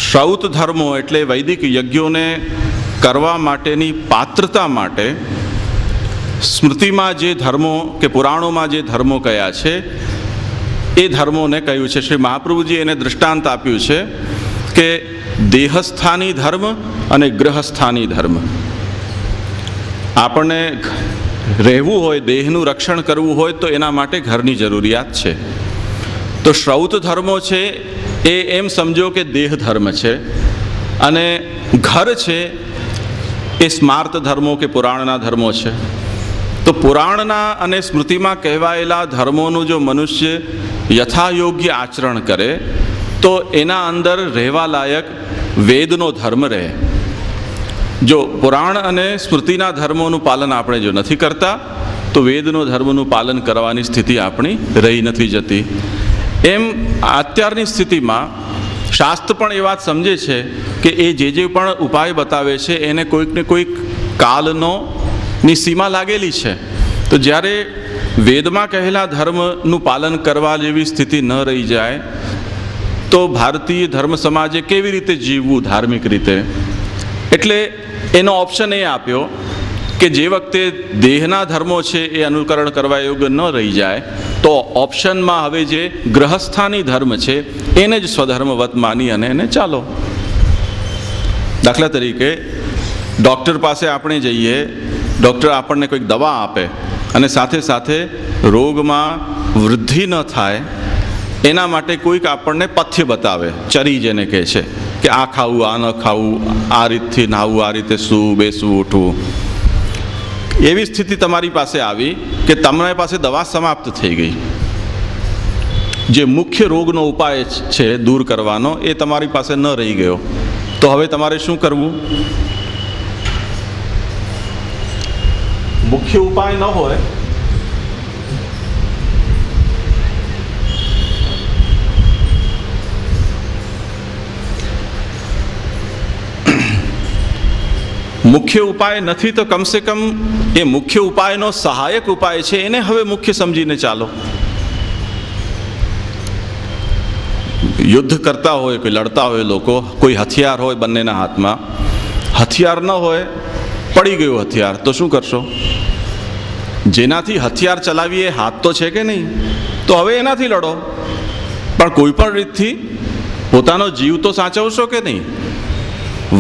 શ્રૌત ધર્મો એટલે વૈદિક યજ્ઞોને કરવા માટેની પાત્રતા માટે સ્મૃતિમાં જે ધર્મો કે પુરાણોમાં જે ધર્મો કયા છે એ ધર્મોને કહ્યું છે. શ્રી મહાપ્રભુજી એને દૃષ્ટાંત આપ્યું છે કે દેહસ્થાની ધર્મ અને ગ્રહસ્થાની ધર્મ. આપણને રહેવું હોય, દેહનું રક્ષણ કરવું હોય તો એના માટે ઘરની જરૂરિયાત છે. તો શ્રૌત ધર્મો છે એ એમ સમજો કે દેહ ધર્મ છે, અને ઘર છે એ સ્માર્ત ધર્મો કે પુરાણના ધર્મો છે. તો પુરાણના અને સ્મૃતિમાં કહેવાયેલા ધર્મોનું જો મનુષ્ય યથાયોગ્ય આચરણ કરે તો એના અંદર રહેવા લાયક વેદનો ધર્મ રહે. જો પુરાણ અને સ્મૃતિના ધર્મોનું પાલન આપણે જો નથી કરતા તો વેદનો ધર્મનું પાલન કરવાની સ્થિતિ આપણી રહી નથી જતી. એમ અત્યારની સ્થિતિમાં શાસ્ત્ર પણ એ વાત સમજે છે કે એ જે પણ ઉપાય બતાવે છે એને કોઈકને કોઈક કાલની સીમા લાગેલી છે. તો જ્યારે વેદમાં કહેલા ધર્મનું પાલન કરવા જેવી સ્થિતિ ન રહી જાય તો ભારતીય ધર્મ સમાજે કેવી રીતે જીવવું ધાર્મિક રીતે? એટલે એનો ઓપ્શન એ આપ્યો કે જે વખતે દેહના ધર્મો છે એ અનુકરણ કરવા યોગ્ય ન રહી જાય તો ઓપ્શનમાં હવે જે ગ્રહસ્થાની ધર્મ છે એને જ સ્વધર્મવત માની અને એને ચાલો. દાખલા તરીકે ડૉક્ટર પાસે આપણે જઈએ, ડૉક્ટર આપણને કોઈક દવા આપે અને સાથે સાથે રોગમાં વૃદ્ધિ ન થાય એના માટે કોઈક આપણને પથ્ય બતાવે, ચરી જેને કહે છે કે આ ખાવું, આ ન ખાવું, આ રીતથી નાહવું, આ રીતે સૂવું, બેસવું, ઉઠવું. એવી સ્થિતિ તમારી પાસે આવી કે તમારી પાસે દવા સમાપ્ત થઈ ગઈ. જે મુખ્ય રોગનો ઉપાય છે દૂર કરવાનો એ તમારી પાસે ન રહી ગયો. તો હવે તમારે શું કરવું? મુખ્ય ઉપાય ન હોય મુખ્ય ઉપાય નથી તો કમસે કમ એ મુખ્ય ઉપાયનો સહાયક ઉપાય છે એને હવે મુખ્ય સમજીને ચાલો. યુદ્ધ કરતા હોય, કોઈ લડતા હોય લોકો, કોઈ હથિયાર હોય બંનેના હાથમાં, હથિયાર ન હોય, પડી ગયું હથિયાર, તો શું કરશો? જેનાથી હથિયાર ચલાવીએ હાથ તો છે કે નહીં? તો હવે એનાથી લડો, પણ કોઈ પણ રીતથી પોતાનો જીવ તો સાચવશો કે નહીં?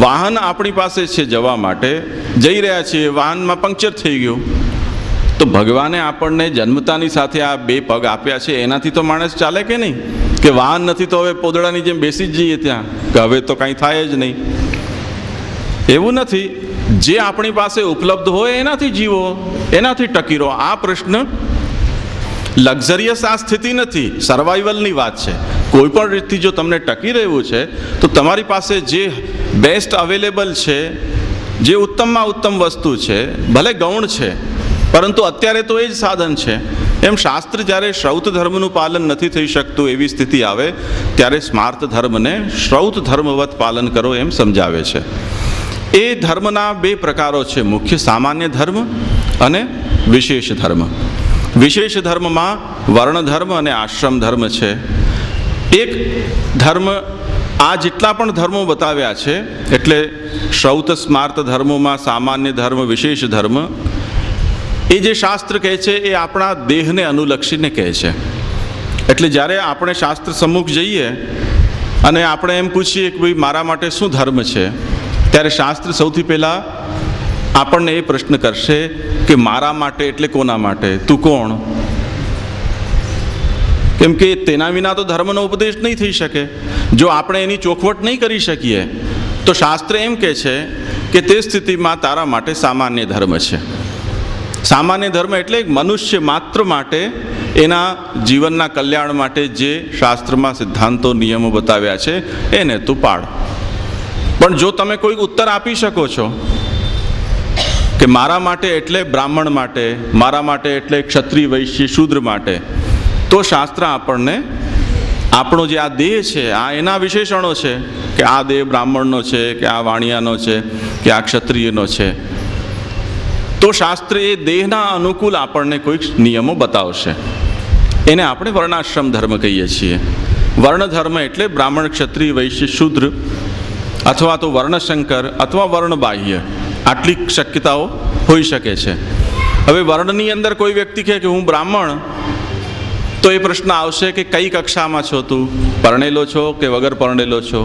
વાહન આપણી પાસે છે જવા માટે, જઈ રહ્યા છીએ, વાહનમાં પંક્ચર થઈ ગયું, તો ભગવાને આપણને જન્મતાની સાથે આ બે પગ આપ્યા છે, એનાથી તો માણસ ચાલે કે નહીં? કે વાહન નથી તો હવે પોદળાની જેમ બેસી જ જઈએ ત્યાં કે હવે તો કાંઈ થાય જ નહીં. એવું નથી. જે આપણી પાસે ઉપલબ્ધ હોય એનાથી જીવો, એનાથી ટકી રહો. આ પ્રશ્ન લક્ઝરિયસ આ સ્થિતિ નથી, સર્વાઈવલની વાત છે. કોઈ પણ રીતથી જો તમને ટકી રહેવું છે તો તમારી પાસે જે બેસ્ટ અવેલેબલ છે, જે ઉત્તમમાં ઉત્તમ વસ્તુ છે, ભલે ગૌણ છે પરંતુ અત્યારે તો એ જ સાધન છે. એમ શાસ્ત્ર જ્યારે શ્રૌત ધર્મનું પાલન નથી થઈ શકતું એવી સ્થિતિ આવે ત્યારે સ્માર્ત ધર્મને શ્રૌત ધર્મવત પાલન કરો એમ સમજાવે છે. એ ધર્મના બે પ્રકારો છે, મુખ્ય સામાન્ય ધર્મ અને વિશેષ ધર્મ. વિશેષ ધર્મમાં વર્ણ ધર્મ અને આશ્રમ ધર્મ છે. એક ધર્મ આ જેટલા પણ ધર્મો બતાવ્યા છે એટલે શ્રૌત સ્માર્ત ધર્મોમાં સામાન્ય ધર્મ, વિશેષ ધર્મ, એ જે શાસ્ત્ર કહે છે એ આપણા દેહને અનુલક્ષીને કહે છે. એટલે જ્યારે આપણે શાસ્ત્ર સમ્મુખ જઈએ અને આપણે એમ પૂછીએ કે ભાઈ મારા માટે શું ધર્મ છે, ત્યારે શાસ્ત્ર સૌથી પહેલાં આપણને એ પ્રશ્ન કરશે કે મારા માટે એટલે કોના માટે, તું કોણ? કેમ કે તેના વિના તો ધર્મનો ઉપદેશ નહીં થઈ શકે. જો આપણે એની ચોખવટ નહીં કરી શકીએ તો શાસ્ત્ર એમ કહે છે કે તે સ્થિતિમાં તારા માટે સામાન્ય ધર્મ છે. સામાન્ય ધર્મ એટલે મનુષ્ય માત્ર માટે એના જીવનના કલ્યાણ માટે જે શાસ્ત્રમાં સિદ્ધાંતો નિયમો બતાવ્યા છે એને તું પાડ. પણ જો તમે કોઈ ઉત્તર આપી શકો છો કે મારા માટે એટલે બ્રાહ્મણ માટે, મારા માટે એટલે ક્ષત્રિય વૈશ્ય શૂદ્ર માટે, તો શાસ્ત્ર આપણને આપણો જે આ દેહ છે આ એના વિશેષણો છે કે આ દેહ બ્રાહ્મણનો છે કે આ વાણિયાનો છે કે આ ક્ષત્રિયનો છે, તો શાસ્ત્ર એ દેહના અનુકૂળ આપણને કોઈક નિયમો બતાવશે. એને આપણે વર્ણાશ્રમ ધર્મ કહીએ છીએ. વર્ણ ધર્મ એટલે બ્રાહ્મણ, ક્ષત્રિય, વૈશ્ય, શૂદ્ર, અથવા તો વર્ણશંકર અથવા વર્ણબાહ્ય, આટલી શક્યતાઓ હોઈ શકે છે. હવે વર્ણની અંદર કોઈ વ્યક્તિ કહે કે હું બ્રાહ્મણ, તો એ પ્રશ્ન આવશે કે કઈ કક્ષામાં છો તું? પરણેલો છો કે વગર પરણેલો છો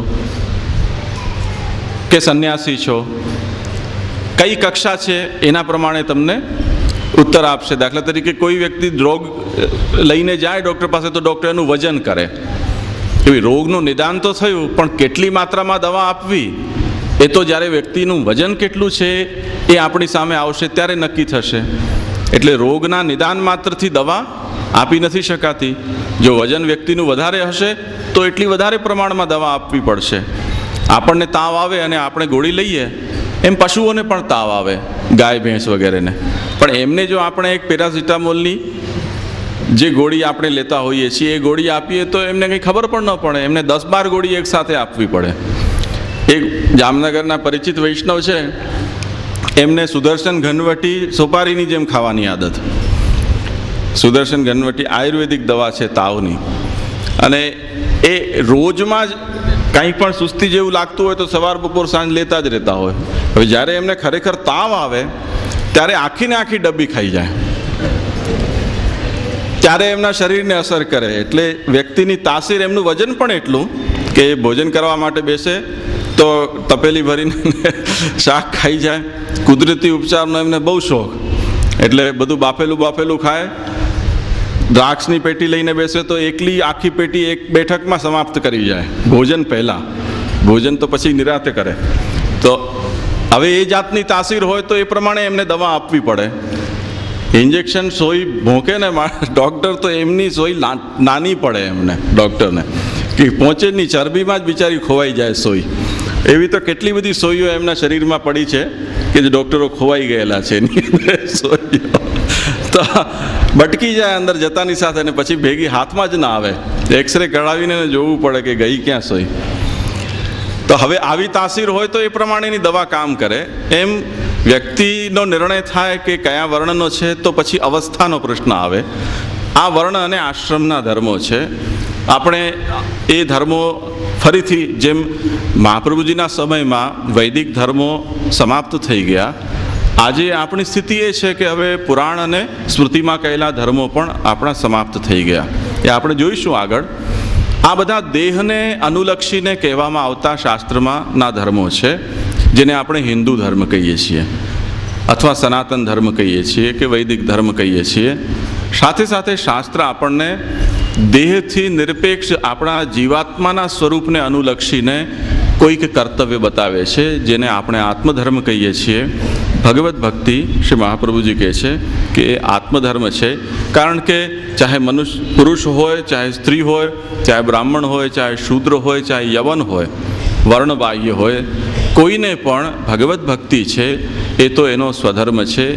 કે સંન્યાસી છો? કઈ કક્ષા છે એના પ્રમાણે તમને ઉત્તર આપશે. દાખલા તરીકે કોઈ વ્યક્તિ રોગ લઈને જાય ડૉક્ટર પાસે, તો ડૉક્ટર એનું વજન કરે. એવી રોગનું નિદાન તો થયું, પણ કેટલી માત્રામાં દવા આપવી એ તો જ્યારે વ્યક્તિનું વજન કેટલું છે એ આપણી સામે આવશે ત્યારે નક્કી થશે. એટલે રોગના નિદાન માત્રથી દવા આપી નથી શકાતી. જો વજન વ્યક્તિનું વધારે હશે તો એટલી વધારે પ્રમાણમાં દવા આપવી પડશે. આપણને તાવ આવે અને આપણે ગોળી લઈએ, એમ પશુઓને પણ તાવ આવે, ગાય ભેંસ વગેરેને, પણ એમને જો આપણે એક પેરાસિટામોલની જે ગોળી આપણે લેતા હોઈએ છીએ એ ગોળી આપીએ તો એમને કંઈ ખબર પણ ન પડે, એમને 10-12 ગોળી એક સાથે આપવી પડે. એક જામનગરના પરિચિત વૈષ્ણવ છે, એમને સુદર્શન ઘનવટી સોપારીની જેમ ખાવાની આદત. સુદર્શન ઘનવટી આયુર્વેદિક દવા છે તાવની, અને એ રોજમાં જ કંઈ પણ સુસ્તી જેવું લાગતું હોય તો સવાર બપોર સાંજ લેતા જ રહેતા હોય. હવે જ્યારે એમને ખરેખર તાવ આવે ત્યારે આખીને આખી ડબ્બી ખાઈ જાય, ત્યારે એમના શરીરને અસર કરે. એટલે વ્યક્તિની તાસીર, એમનું વજન પણ એટલું કે ભોજન કરવા માટે બેસે તો તપેલી ભરીને શાક ખાઈ જાય. કુદરતી ઉપચારનો એમને બહુ શોખ, એટલે બધું બાફેલું ખાય. દ્રાક્ષની પેટી લઈને બેસે તો એકલી આખી પેટી એક બેઠકમાં સમાપ્ત કરી જાય, ભોજન પહેલાં. ભોજન તો પછી નિરાતે કરે. તો હવે એ જાતની તાસીર હોય તો એ પ્રમાણે એમને દવા આપવી પડે. ઇન્જેક્શન સોઈ ભોંકે ને ડૉક્ટર, તો એમની સોઈ નાની પડે એમને, ડૉક્ટરને કે પહોંચે નહીં, ચરબીમાં જ બિચારી ખોવાઈ જાય સોઈ. એવી તો કેટલી બધી સોઈઓ એમના શરીરમાં પડી છે કે જે ડૉક્ટરો ખોવાઈ ગયેલા છે એની સોઈઓ. તો બટકી જાય અંદર જતાની સાથે, અને પછી ભેગી હાથમાં જ ના આવે, એક્સરે કઢાવીને જોવું પડે કે ગઈ ક્યાં સોઈ. તો હવે આવી તાસીર હોય તો એ પ્રમાણેની દવા કામ કરે. એમ વ્યક્તિનો નિર્ણય થાય કે કયા વર્ણનો છે, તો પછી અવસ્થાનો પ્રશ્ન આવે. આ વર્ણ અને આશ્રમના ધર્મો છે. આપણે એ ધર્મો ફરીથી, જેમ મહાપ્રભુજીના સમયમાં વૈદિક ધર્મો સમાપ્ત થઈ ગયા, આજે આપણી સ્થિતિ એ છે કે હવે પુરાણ અને સ્મૃતિમાં કહેલા ધર્મો પણ આપણા સમાપ્ત થઈ ગયા. એ આપણે જોઈશું આગળ. આ બધા દેહને અનુલક્ષીને કહેવામાં આવતા શાસ્ત્રમાં ના ધર્મો છે, જેને આપણે હિન્દુ ધર્મ કહીએ છીએ, અથવા સનાતન ધર્મ કહીએ છીએ કે વૈદિક ધર્મ કહીએ છીએ. સાથે સાથે શાસ્ત્ર આપણને દેહથી નિરપેક્ષ આપણા જીવાત્માના સ્વરૂપને અનુલક્ષીને કોઈક કર્તવ્ય બતાવે છે, જેને આપણે આત્મધર્મ કહીએ છીએ. ભગવદ્ ભક્તિ શ્રી મહાપ્રભુજી કહે છે કે એ આત્મધર્મ છે. કારણ કે ચાહે મનુષ્ય પુરુષ હોય, ચાહે સ્ત્રી હોય, ચાહે બ્રાહ્મણ હોય, ચાહે શૂદ્ર હોય, ચાહે યવન હોય, વર્ણબાહ્ય હોય, કોઈને પણ ભગવદ્ ભક્તિ છે એ તો એનો સ્વધર્મ છે.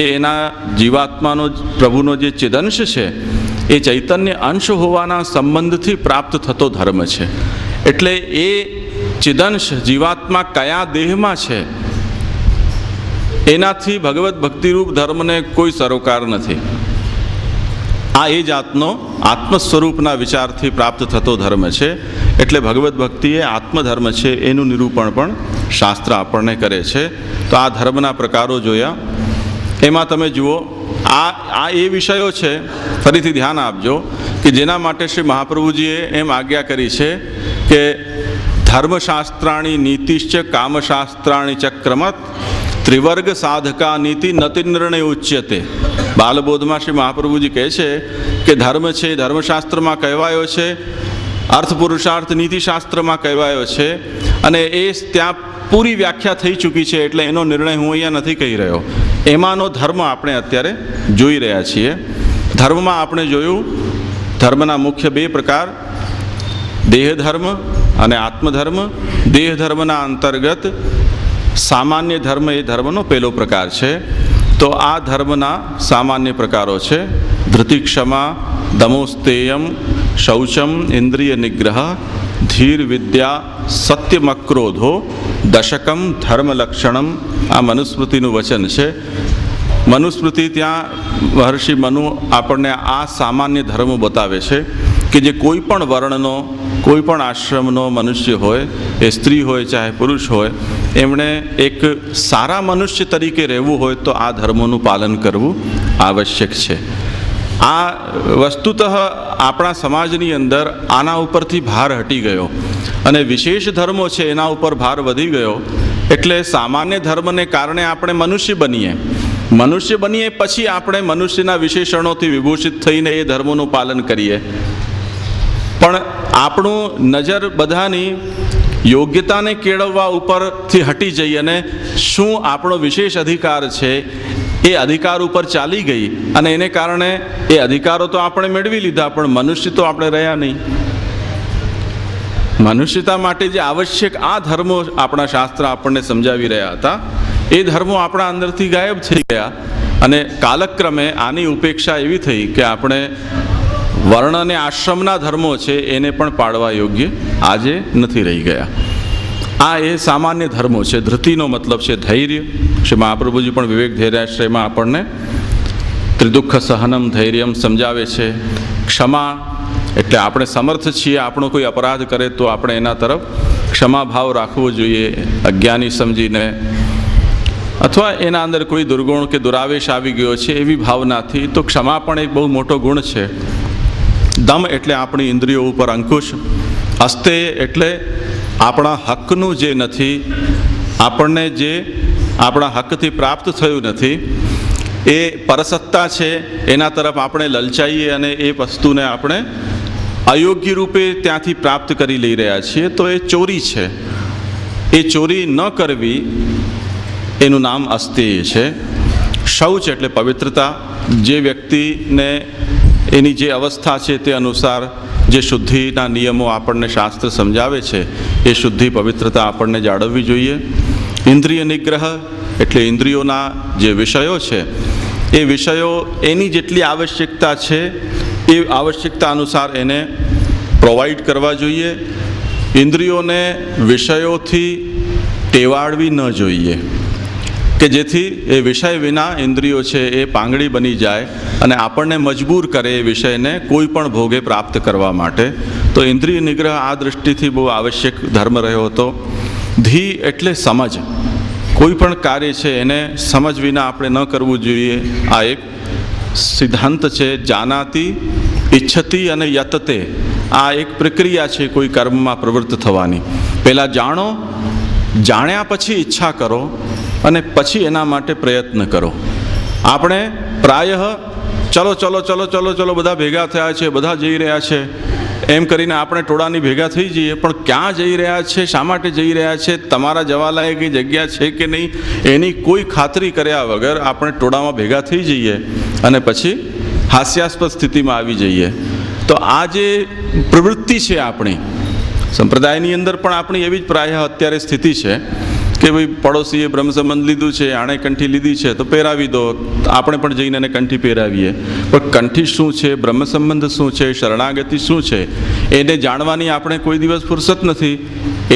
એ એના જીવાત્માનો, પ્રભુનો જે ચિદંશ છે એ ચૈતન્ય અંશ હોવાના સંબંધથી પ્રાપ્ત થતો ધર્મ છે. એટલે એ ચિદંશ જીવાત્મા કયા દેહમાં છે એનાથી ભગવદ્ ભક્તિરૂપ ધર્મને કોઈ સરોકાર નથી. આ એ જાતનો આત્મ સ્વરૂપના વિચારથી પ્રાપ્ત થતો ધર્મ છે. એટલે ભગવદ્ ભક્તિ એ આત્મધર્મ છે એનું નિરૂપણ પણ શાસ્ત્ર આપણને કરે છે. તો આ ધર્મના પ્રકારો જોયા. એમાં તમે જુઓ આ એ વિષયો છે, ફરીથી ધ્યાન આપજો, કે જેના માટે શ્રી મહાપ્રભુજીએ એમ આજ્ઞા કરી છે કે ધર્મશાસ્ત્રાણી નીતિશ્ચ કામશાસ્ત્રાણી ચક્રમત ત્રિવર્ગ સાધકા નીતિ નતિ નિર્ણય ઉચ્યતે. બાલબોધમાં શ્રી મહાપ્રભુજી કહે છે કે ધર્મ છે એ ધર્મશાસ્ત્રમાં કહેવાયો છે, અર્થ પુરુષાર્થ નીતિશાસ્ત્રમાં કહેવાયો છે, અને એ ત્યાં પૂરી વ્યાખ્યા થઈ ચૂકી છે, એટલે એનો નિર્ણય હું અહીંયા નથી કહી રહ્યો. એમાંનો ધર્મ આપણે અત્યારે જોઈ રહ્યા છીએ. ધર્મમાં આપણે જોયું ધર્મના મુખ્ય બે પ્રકાર, દેહ ધર્મ અને આત્મધર્મ. દેહ ધર્મના અંતર્ગત સામાન્ય ધર્મ એ ધર્મનો પહેલો પ્રકાર છે. તો આ ધર્મના સામાન્ય પ્રકારો છે ધૃતિક્ષમા, દમોસ્તેયમ, શૌચમ, ઇન્દ્રિય નિગ્રહ, ધીર વિદ્યા, સત્યમક્રોધો, દશકમ, ધર્મલક્ષણમ. આ મનુસ્મૃતિનું વચન છે. મનુસ્મૃતિ ત્યાં મહર્ષિ મનુ આપણને આ સામાન્ય ધર્મ બતાવે છે કે જે કોઈ પણ વર્ણનો, કોઈ પણ આશ્રમનો મનુષ્ય હોય, એ સ્ત્રી હોય ચાહે પુરુષ હોય, એમણે એક સારા મનુષ્ય તરીકે રહેવું હોય તો આ ધર્મોનું પાલન કરવું આવશ્યક છે. આ વસ્તુતઃ આપણા સમાજની અંદર આના ઉપરથી ભાર હટી ગયો અને વિશેષ ધર્મો છે એના ઉપર ભાર વધી ગયો. એટલે સામાન્ય ધર્મને કારણે આપણે મનુષ્ય બનીએ પછી આપણે મનુષ્યના વિશેષણોથી વિભૂષિત થઈને એ ધર્મોનું પાલન કરીએ. પણ આપણું નજર બધાની યોગ્યતાને કેળવવા ઉપરથી હટી જઈ અને શું આપણો વિશેષ અધિકાર છે એ અધિકાર ઉપર ચાલી ગઈ, અને એને કારણે એ અધિકારો તો આપણે મેળવી લીધા પણ મનુષ્ય તો આપણે રહ્યા નહીં. મનુષ્યતા માટે જે આવશ્યક આ ધર્મો આપણા શાસ્ત્ર આપણને સમજાવી રહ્યા હતા, એ ધર્મો આપણા અંદરથી ગાયબ થઈ ગયા. અને કાલક્રમે આની ઉપેક્ષા એવી થઈ કે આપણે વર્ણ અને આશ્રમના ધર્મો છે એને પણ પાળવા યોગ્ય આજે નથી રહી ગયા. આ એ સામાન્ય ધર્મો છે. ધૃતિનો મતલબ છે ધૈર્ય. શ્રી મહાપ્રભુજી પણ વિવેક ધૈર્યાશ્રયમાં આપણને ત્રિદુઃખ સહનમ ધૈર્યમ સમજાવે છે. ક્ષમા એટલે આપણે સમર્થ છીએ, આપણો કોઈ અપરાધ કરે તો આપણે એના તરફ ક્ષમાભાવ રાખવો જોઈએ, અજ્ઞાની સમજીને, અથવા એના અંદર કોઈ દુર્ગુણ કે દુરાવેશ આવી ગયો છે એવી ભાવનાથી. તો ક્ષમા પણ એક બહુ મોટો ગુણ છે. દમ એટલે આપણી ઇન્દ્રિયો ઉપર અંકુશ. અસ્તે એટલે આપણા હકનું જે નથી, આપણને જે આપણા હકથી પ્રાપ્ત થયું નથી, એ પરસત્તા છે, એના તરફ આપણે લલચાઈએ અને એ વસ્તુને આપણે અયોગ્ય રૂપે ત્યાંથી પ્રાપ્ત કરી લઈ રહ્યા છીએ, તો એ ચોરી છે. એ ચોરી ન કરવી એનું નામ અસ્તેય છે. શૌચ એટલે પવિત્રતા. જે વ્યક્તિને એની જે અવસ્થા છે તે અનુસાર જે શુદ્ધિના નિયમો આપણને શાસ્ત્ર સમજાવે છે એ શુદ્ધિ પવિત્રતા આપણને જાળવવી જોઈએ. ઇન્દ્રિય નિગ્રહ એટલે ઇન્દ્રિયોના જે વિષયો છે એ વિષયો એની જેટલી આવશ્યકતા છે એ આવશ્યકતા અનુસાર એને પ્રોવાઈડ કરવા જોઈએ. ઇન્દ્રિયોને વિષયોથી ટેવાડવી ન જોઈએ કે જેથી એ વિષય વિના ઇન્દ્રિયો છે એ પાંગડી બની જાય અને આપણને મજબૂર કરે એ વિષયને કોઈ પણ ભોગે પ્રાપ્ત કરવા માટે. તો ઇન્દ્રિય નિગ્રહ આ દૃષ્ટિથી બહુ આવશ્યક ધર્મ રહ્યો હતો. ધી એટલે સમજ. કોઈ પણ કાર્ય છે એને સમજ વિના આપણે ન કરવું જોઈએ. આ એક સિદ્ધાંત છે. જાનાતી, ઈચ્છતી અને યતતે, આ એક પ્રક્રિયા છે કોઈ કર્મમાં પ્રવૃત્ત થવાની. પહેલાં જાણો, જાણ્યા પછી ઈચ્છા કરો અને પછી એના માટે પ્રયત્ન કરો. આપણે પ્રાયઃ ચલો ચલો ચલો ચલો ચલો બધા ભેગા થયા છે, બધા જઈ રહ્યા છે એમ કરીને આપણે ટોળાની ભેગા થઈ જઈએ, પણ ક્યાં જઈ રહ્યા છે, શા માટે જઈ રહ્યા છે, તમારા જવાલાયક એ જગ્યા છે કે નહીં એની કોઈ ખાતરી કર્યા વગર આપણે ટોળામાં ભેગા થઈ જઈએ અને પછી હાસ્યાસ્પદ સ્થિતિમાં આવી જઈએ. તો આ જે પ્રવૃત્તિ છે આપણી સંપ્રદાયની અંદર પણ આપણી એવી જ પ્રાય અત્યારે સ્થિતિ છે કે ભાઈ પડોશીએ બ્રહ્મ સંબંધ લીધું છે, આણે કંઠી લીધી છે તો પહેરાવી દો, આપણે પણ જઈને એને કંઠી પહેરાવીએ. પણ કંઠી શું છે, બ્રહ્મ સંબંધ શું છે, શરણાગતિ શું છે, એને જાણવાની આપણે કોઈ દિવસ ફુરસત નથી,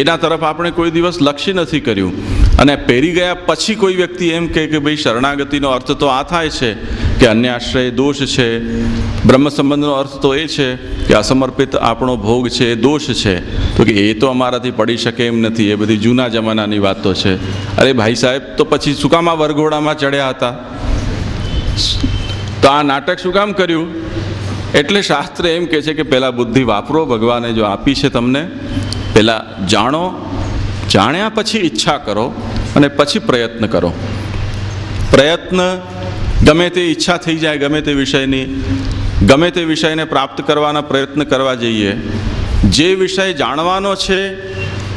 એના તરફ આપણે કોઈ દિવસ લક્ષ્ય નથી કર્યું. અને પહેરી ગયા પછી કોઈ વ્યક્તિ એમ કહે કે ભાઈ શરણાગતિનો અર્થ તો આ થાય છે કે અન્ય આશ્રય દોષ છે, બ્રહ્મ સંબંધનો અર્થ તો એ છે કે અસમર્પિત આપણો ભોગ છે એ દોષ છે. તો કે એ તો અમારાથી પડી શકે એમ નથી, એ બધી જૂના જમાનાની વાતો છે. અરે ભાઈ સાહેબ, તો પછી સુકામાં વરઘોડામાં ચડ્યા હતા, તો આ નાટક શું કામ કર્યું? એટલે શાસ્ત્ર એમ કહે છે કે પહેલાં બુદ્ધિ વાપરો, ભગવાને જો આપી છે તમને, પહેલાં જાણો, જાણ્યા પછી ઈચ્છા કરો અને પછી પ્રયત્ન કરો. પ્રયત્ન ગમે તે ઈચ્છા થઈ જાય, ગમે તે વિષયની, ગમે તે વિષયને પ્રાપ્ત કરવાના પ્રયત્ન કરવા જઈએ, જે વિષય જાણવાનો છે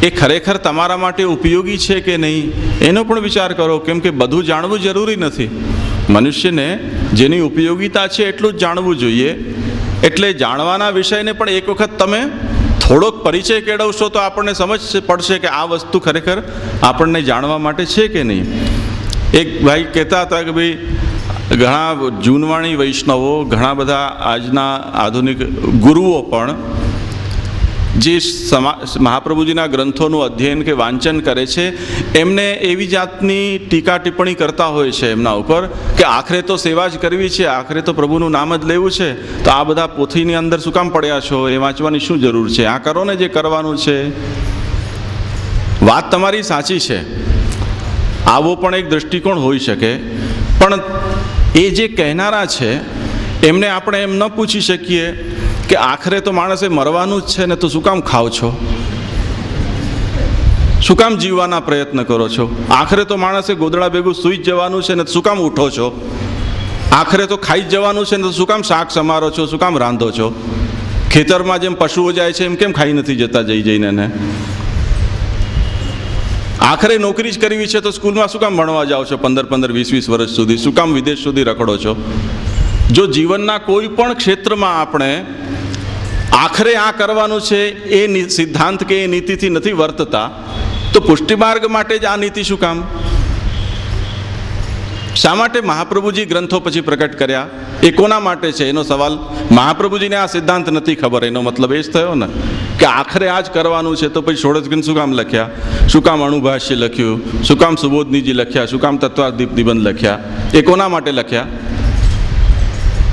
એ ખરેખર તમારા માટે ઉપયોગી છે કે નહીં એનો પણ વિચાર કરો. કેમ કે બધું જાણવું જરૂરી નથી. મનુષ્યને જેની ઉપયોગિતા છે એટલું જ જાણવું જોઈએ. એટલે જાણવાના વિષયને પણ એક વખત તમે થોડોક પરિચય કેળવશો તો આપણને સમજ પડશે કે આ વસ્તુ ખરેખર આપણને જાણવા માટે છે કે નહીં. એક ભાઈ કહેતા હતા કે ભાઈ ઘણા જૂનવાણી વૈષ્ણવો, ઘણા બધા આજના આધુનિક ગુરુઓ પણ જે મહાપ્રભુજીના ગ્રંથોનું અધ્યયન કે વાંચન કરે છે, એમને એવી જાતની ટીકા ટિપ્પણી કરતા હોય છે એમના ઉપર કે આખરે તો સેવા જ કરવી છે, આખરે તો પ્રભુનું નામ જ લેવું છે, તો આ બધા પોથીની અંદર શું કામ પડ્યા છો, એ વાંચવાની શું જરૂર છે, આ કરો ને જે કરવાનું છે. વાત તમારી સાચી છે, આવો પણ એક દૃષ્ટિકોણ હોઈ શકે, પણ એ જે કહેનારા છે એમને આપણે એમ ન પૂછી શકીએ કે આખરે તો માણસે મરવાનું જ છે ને, તો શું કામ ખાઓ છો, શું કામ જીવવાના પ્રયત્ન કરો છો, આખરે તો માણસે ગોદડા ભેગું સૂઈ જ જવાનું છે ને, શું કામ ઉઠો છો, આખરે તો ખાઈ જ જવાનું છે ને, તો શું કામ શાક સમારો છો, શું કામ રાંધો છો, ખેતરમાં જેમ પશુઓ જાય છે એમ કેમ ખાઈ નથી જતા જઈને ને, આખરે નોકરી જ કરવી છે તો સ્કૂલમાં શું કામ ભણવા જાઓ છો 15-15, 20-20 વર્ષ સુધી, શું કામ વિદેશ સુધી રખડો છો. જો જીવનના કોઈ પણ ક્ષેત્રમાં આપણે આખરે આ કરવાનું છે એ સિદ્ધાંત કે એ નીતિથી નથી વર્તતા, તો પુષ્ટિ માર્ગ માટે જ આ નીતિ શું કામ? શા માટે મહાપ્રભુજી ગ્રંથો પછી પ્રકટ કર્યા? એ કોના માટે છે? એનો સવાલ. મહાપ્રભુજીને આ સિદ્ધાંત નથી ખબર, એનો મતલબ એ જ થયો ને કે આખરે આ જ કરવાનું છે, તો પછી ષોડશગ્રંથ શું કામ લખ્યા, શું કામ અણુભાષ્ય લખ્યું, શું કામ સુબોધનીજી લખ્યા, શું કામ તત્વાદીપ નિબંધ લખ્યા? એ કોના માટે લખ્યા?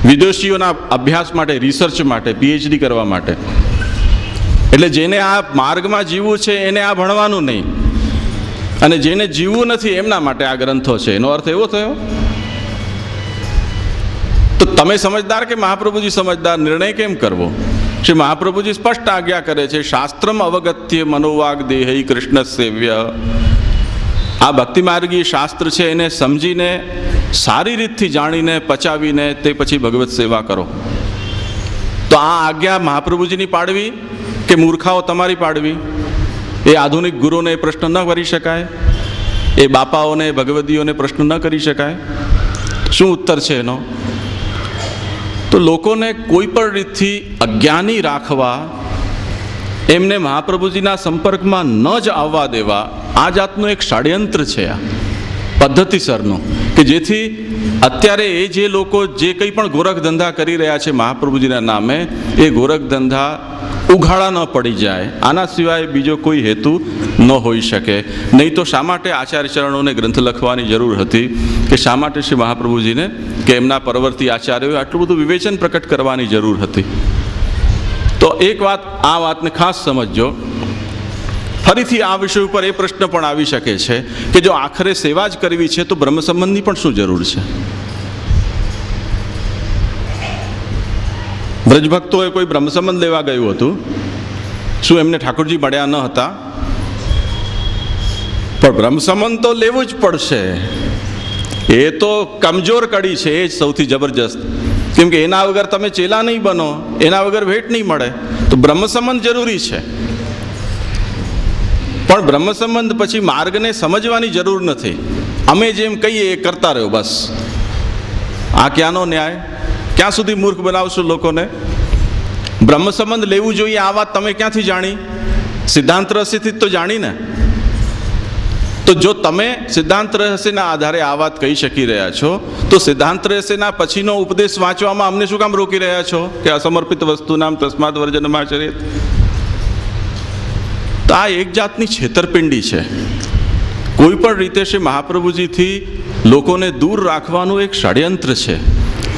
વિદેશીઓના અભ્યાસ માટે, રિસર્ચ માટે, PhD કરવા માટે. એટલે જેને આ માર્ગમાં જીવવું છે એને આ ભણવાનું નહીં, અને જેને જીવવું નથી એમના માટે આ ગ્રંથો છે. એનો અર્થ એવો થયો? તો તમે સમજદાર કે મહાપ્રભુજી સમજદાર? નિર્ણય કેમ કરવો? શ્રી મહાપ્રભુજી સ્પષ્ટ આજ્ઞા કરે છે, શાસ્ત્રમ અવગત્ય મનોવાગ દેહૈ કૃષ્ણ સેવ્ય. આ ભક્તિ માર્ગી શાસ્ત્ર છે એને સમજીને, સારી રીતથી જાણીને, પચાવીને તે પછી ભગવત સેવા કરો. તો આ આજ્ઞા મહાપ્રભુજીની પાડવી કે મૂર્ખાઓ તમારી પાડવી? એ આધુનિક ગુરુને પ્રશ્ન ન કરી શકાય? એ બાપાઓને, ભગવદીઓને પ્રશ્ન ન કરી શકાય? શું ઉત્તર છે એનો? તો લોકોને કોઈ પણ રીતથી અજ્ઞાની રાખવા, એમને મહાપ્રભુજીના સંપર્કમાં ન જ આવવા દેવા, આ જાતનું એક ષડયંત્ર છે આ પદ્ધતિસરનું, કે જેથી અત્યારે એ જે લોકો જે કંઈ પણ ગોરખ ધંધા કરી રહ્યા છે મહાપ્રભુજીના નામે, એ ગોરખ ધંધા ઉઘાડા ન પડી જાય. આના સિવાય બીજો કોઈ હેતુ ન હોઈ શકે. નહીં તો શા માટે આચાર્ય ચરણોને ગ્રંથ લખવાની જરૂર હતી? કે શા માટે શ્રી મહાપ્રભુજીને કે એમના પરવર્તી આચાર્યોએ આટલું બધું વિવેચન પ્રકટ કરવાની જરૂર હતી? તો એક વાત, આ વાતને ખાસ સમજજો. ફરીથી આ વિષય ઉપર એ પ્રશ્ન પણ આવી શકે છે કે જો આખરે સેવા જ કરવી છે તો બ્રહ્મ સંબંધની પણ શું જરૂર છે? વ્રજભક્તોએ કોઈ બ્રહ્મ સંબંધ લેવા ગયું હતું, શું એમને ઠાકોરજી મળ્યા ન હતા? પણ બ્રહ્મ સંબંધ તો લેવું જ પડશે. એ તો કમજોર કડી છે, એ જ સૌથી જબરજસ્ત. કેમ કે એના વગર તમે ચેલા નહીં બનો, એના વગર ભેટ નહીં મળે. તો બ્રહ્મ સંબંધ જરૂરી છે, પણ બ્રહ્મ સંબંધ પછી માર્ગને સમજવાની જરૂર નથી. અમે જેમ કહીએ એ કરતા રહ્યો બસ. આ ક્યાંનો ન્યાય? ક્યાં સુધી મૂર્ખ બનાવશું લોકોને? બ્રહ્મ સંબંધ લેવું જોઈએ આ વાત તમે ક્યાંથી જાણી? સિદ્ધાંત રહસ્યથી તો જાણી ને. તો જો તમે સિદ્ધાંત રહસ્યના આધારે આ વાત કહી શકી રહ્યા છો, તો સિદ્ધાંત રહસ્યના પછીનો ઉપદેશ વાંચવામાં અમને શું કામ રોકી રહ્યા છો કે અસમર્પિત વસ્તુ નામ તસ્માદ વર્જનમાચરેત? તો આ એક જાતની છેતરપિંડી છે. કોઈ પણ રીતે શ્રી મહાપ્રભુજીથી લોકોને દૂર રાખવાનું એક ષડયંત્ર છે.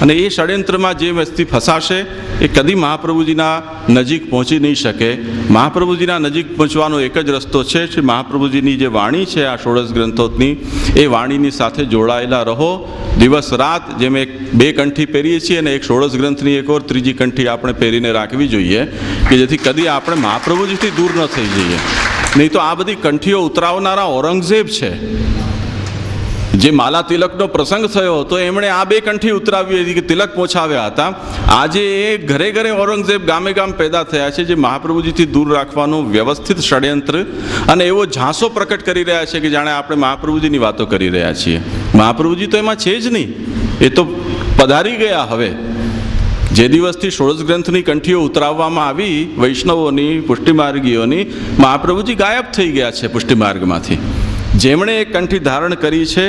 અને એ ષડયંત્રમાં જે વ્યક્તિ ફસાશે એ કદી મહાપ્રભુજીના નજીક પહોંચી નહીં શકે. મહાપ્રભુજીના નજીક પહોંચવાનો એક જ રસ્તો છે કે મહાપ્રભુજીની જે વાણી છે આ 16 ગ્રંથોની, એ વાણીની સાથે જોડાયેલા રહો દિવસ રાત. જેમ એક 2 કંઠી પહેરીએ છીએ અને એક 16 ગ્રંથની એક ઓર ત્રીજી કંઠી આપણે પહેરીને રાખવી જોઈએ કે જેથી કદી આપણે મહાપ્રભુજીથી દૂર ન થઈ જઈએ. નહીં તો આ બધી કંઠીઓ ઉતરાવનારા ઔરંગઝેબ છે. જે માલા તિલકનો પ્રસંગ થયો હતો એમણે આ 2 કંઠી ઉતરાવી હતી કે તિલક પહોંચાવ્યા હતા. આજે એ ઘરે ઘરે ઔરંગઝેબ ગામે ગામ પેદા થયા છે જે મહાપ્રભુજીથી દૂર રાખવાનું વ્યવસ્થિત ષડયંત્ર અને એવો ઝાંસો પ્રકટ કરી રહ્યા છે કે જાણે આપણે મહાપ્રભુજીની વાતો કરી રહ્યા છીએ. મહાપ્રભુજી તો એમાં છે જ નહીં, એ તો પધારી ગયા. હવે જે દિવસથી 16 ગ્રંથની કંઠીઓ ઉતરાવવામાં આવી વૈષ્ણવોની, પુષ્ટિમાર્ગીઓની, મહાપ્રભુજી ગાયબ થઈ ગયા છે પુષ્ટિમાર્ગમાંથી. જેમણે એક કંઠી ધારણ કરી છે,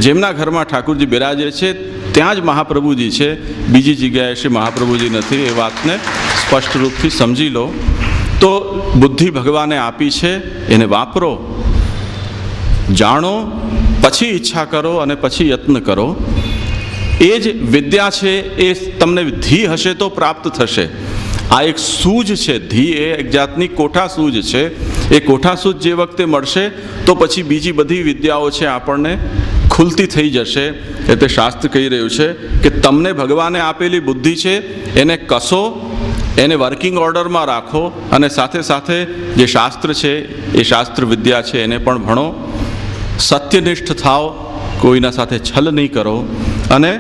જેમના ઘરમાં ઠાકુરજી બિરાજે છે, ત્યાં જ મહાપ્રભુજી છે, બીજી જગ્યાએ શ્રી મહાપ્રભુજી નથી. એ વાતને સ્પષ્ટ રૂપથી સમજી લો. તો બુદ્ધિ ભગવાને આપી છે, એને વાપરો, જાણો, પછી ઈચ્છા કરો અને પછી યત્ન કરો. એ જ વિદ્યા છે, એ તમને ધી હશે તો પ્રાપ્ત થશે. આ એક સૂઝ છે. ધી એ એક જાતની કોઠા સૂઝ છે. એ કોઠા સૂઝ જે વખતે મળશે તો પછી બીજી બધી વિદ્યાઓ છે આપણને ખુલતી થઈ જશે. એટલે શાસ્ત્ર કહી રહ્યું છે કે તમને ભગવાને આપેલી બુદ્ધિ છે એને કસો, એને વર્કિંગ ઓર્ડરમાં રાખો અને સાથે સાથે જે શાસ્ત્ર છે એ શાસ્ત્ર વિદ્યા છે એને પણ ભણો. સત્યનિષ્ઠ થાઓ, કોઈના સાથે છલ નહીં કરો અને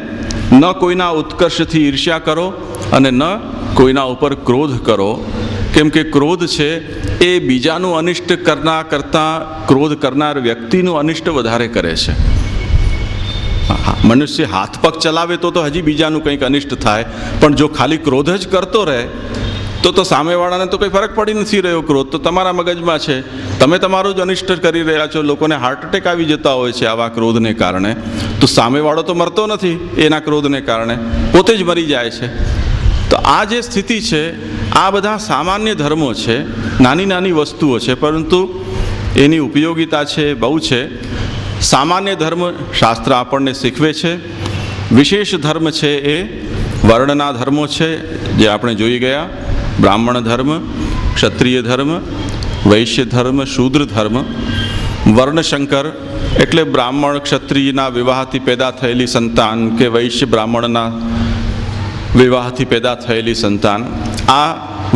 ન કોઈના ઉત્કર્ષથી ઈર્ષ્યા કરો અને ન કોઈના ઉપર ક્રોધ કરો. કેમ કે ક્રોધ છે એ બીજાનું અનિષ્ટ કરતાં ક્રોધ કરનાર વ્યક્તિનું અનિષ્ટ વધારે કરે છે. મનુષ્ય હાથ પગ ચલાવે તો હજી બીજાનું કંઈક અનિષ્ટ થાય, પણ જો ખાલી ક્રોધ જ કરતો રહે તો સામેવાળાને તો કંઈ ફરક પડી નથી રહ્યો. ક્રોધ તો તમારા મગજમાં છે, તમે તમારું જ અનિષ્ટ કરી રહ્યા છો. લોકોને હાર્ટ એટેક આવી જતા હોય છે આવા ક્રોધને કારણે. તો સામેવાળો તો મરતો નથી એના ક્રોધને કારણે, પોતે જ મરી જાય છે. તો આ જે સ્થિતિ છે, આ બધા સામાન્ય ધર્મો છે, નાની નાની વસ્તુઓ છે, પરંતુ એની ઉપયોગિતા છે બહુ છે. સામાન્ય ધર્મ શાસ્ત્ર આપણને શીખવે છે. વિશેષ ધર્મ છે એ વર્ણના ધર્મો છે જે આપણે જોઈ ગયા. બ્રાહ્મણ ધર્મ, ક્ષત્રિય ધર્મ, વૈશ્ય ધર્મ, શૂદ્ર ધર્મ. વર્ણશંકર એટલે બ્રાહ્મણ ક્ષત્રિયના વિવાહથી પેદા થયેલી સંતાન કે વૈશ્ય બ્રાહ્મણના વિવાહથી પેદા થયેલી સંતાન. આ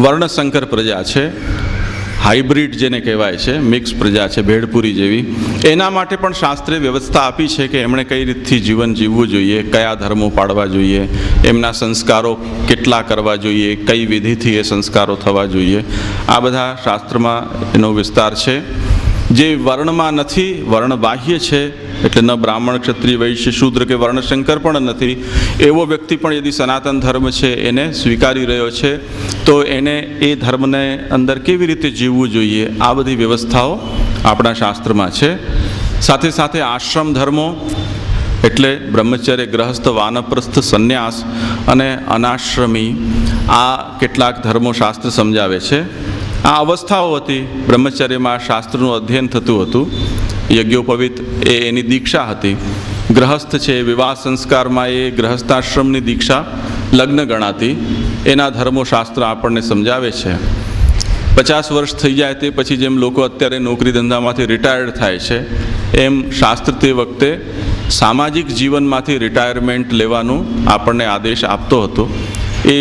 વર્ણશંકર પ્રજા છે. હાઇબ્રિડ જેને કહેવાય છે, મિક્સ પ્રજા છે, ભેળપુરી જેવી. એના માટે પણ શાસ્ત્રે વ્યવસ્થા આપી છે કે એમણે કઈ રીતથી જીવન જીવવું જોઈએ, કયા ધર્મો પાળવા જોઈએ, એમના સંસ્કારો કેટલા કરવા જોઈએ, કઈ વિધિથી એ સંસ્કારો થવા જોઈએ. આ બધા શાસ્ત્રમાં એનો વિસ્તાર છે. જે વર્ણમાં નથી, વર્ણ બાહ્ય છે, એટલે ન બ્રાહ્મણ, ક્ષત્રિય, વૈશ્ય, શૂદ્ર કે વર્ણશંકર પણ નથી, એવો વ્યક્તિ પણ યદિ સનાતન ધર્મ છે એને સ્વીકારી રહ્યો છે તો એને એ ધર્મને અંદર કેવી રીતે જીવવું જોઈએ, આ બધી વ્યવસ્થાઓ આપણા શાસ્ત્રમાં છે. સાથે સાથે આશ્રમ ધર્મો એટલે બ્રહ્મચર્ય, ગ્રહસ્થ, વાનપ્રસ્થ, સંન્યાસ અને અનાશ્રમી, આ કેટલાક ધર્મો શાસ્ત્ર સમજાવે છે. આ અવસ્થાઓ હતી. બ્રહ્મચર્યમાં શાસ્ત્રનું અધ્યયન થતું હતું, યજ્ઞોપવિત એ એની દીક્ષા હતી. ગ્રહસ્થ છે, વિવાહ સંસ્કારમાં એ ગ્રહસ્થાશ્રમની દીક્ષા લગ્ન ગણાતી. એના ધર્મો શાસ્ત્ર આપણને સમજાવે છે. 50 વર્ષ થઈ જાય તે પછી જેમ લોકો અત્યારે નોકરી ધંધામાંથી રિટાયર્ડ થાય છે, એમ શાસ્ત્ર તે વખતે સામાજિક જીવનમાંથી રિટાયરમેન્ટ લેવાનું આપણને આદેશ આપતો હતો. એ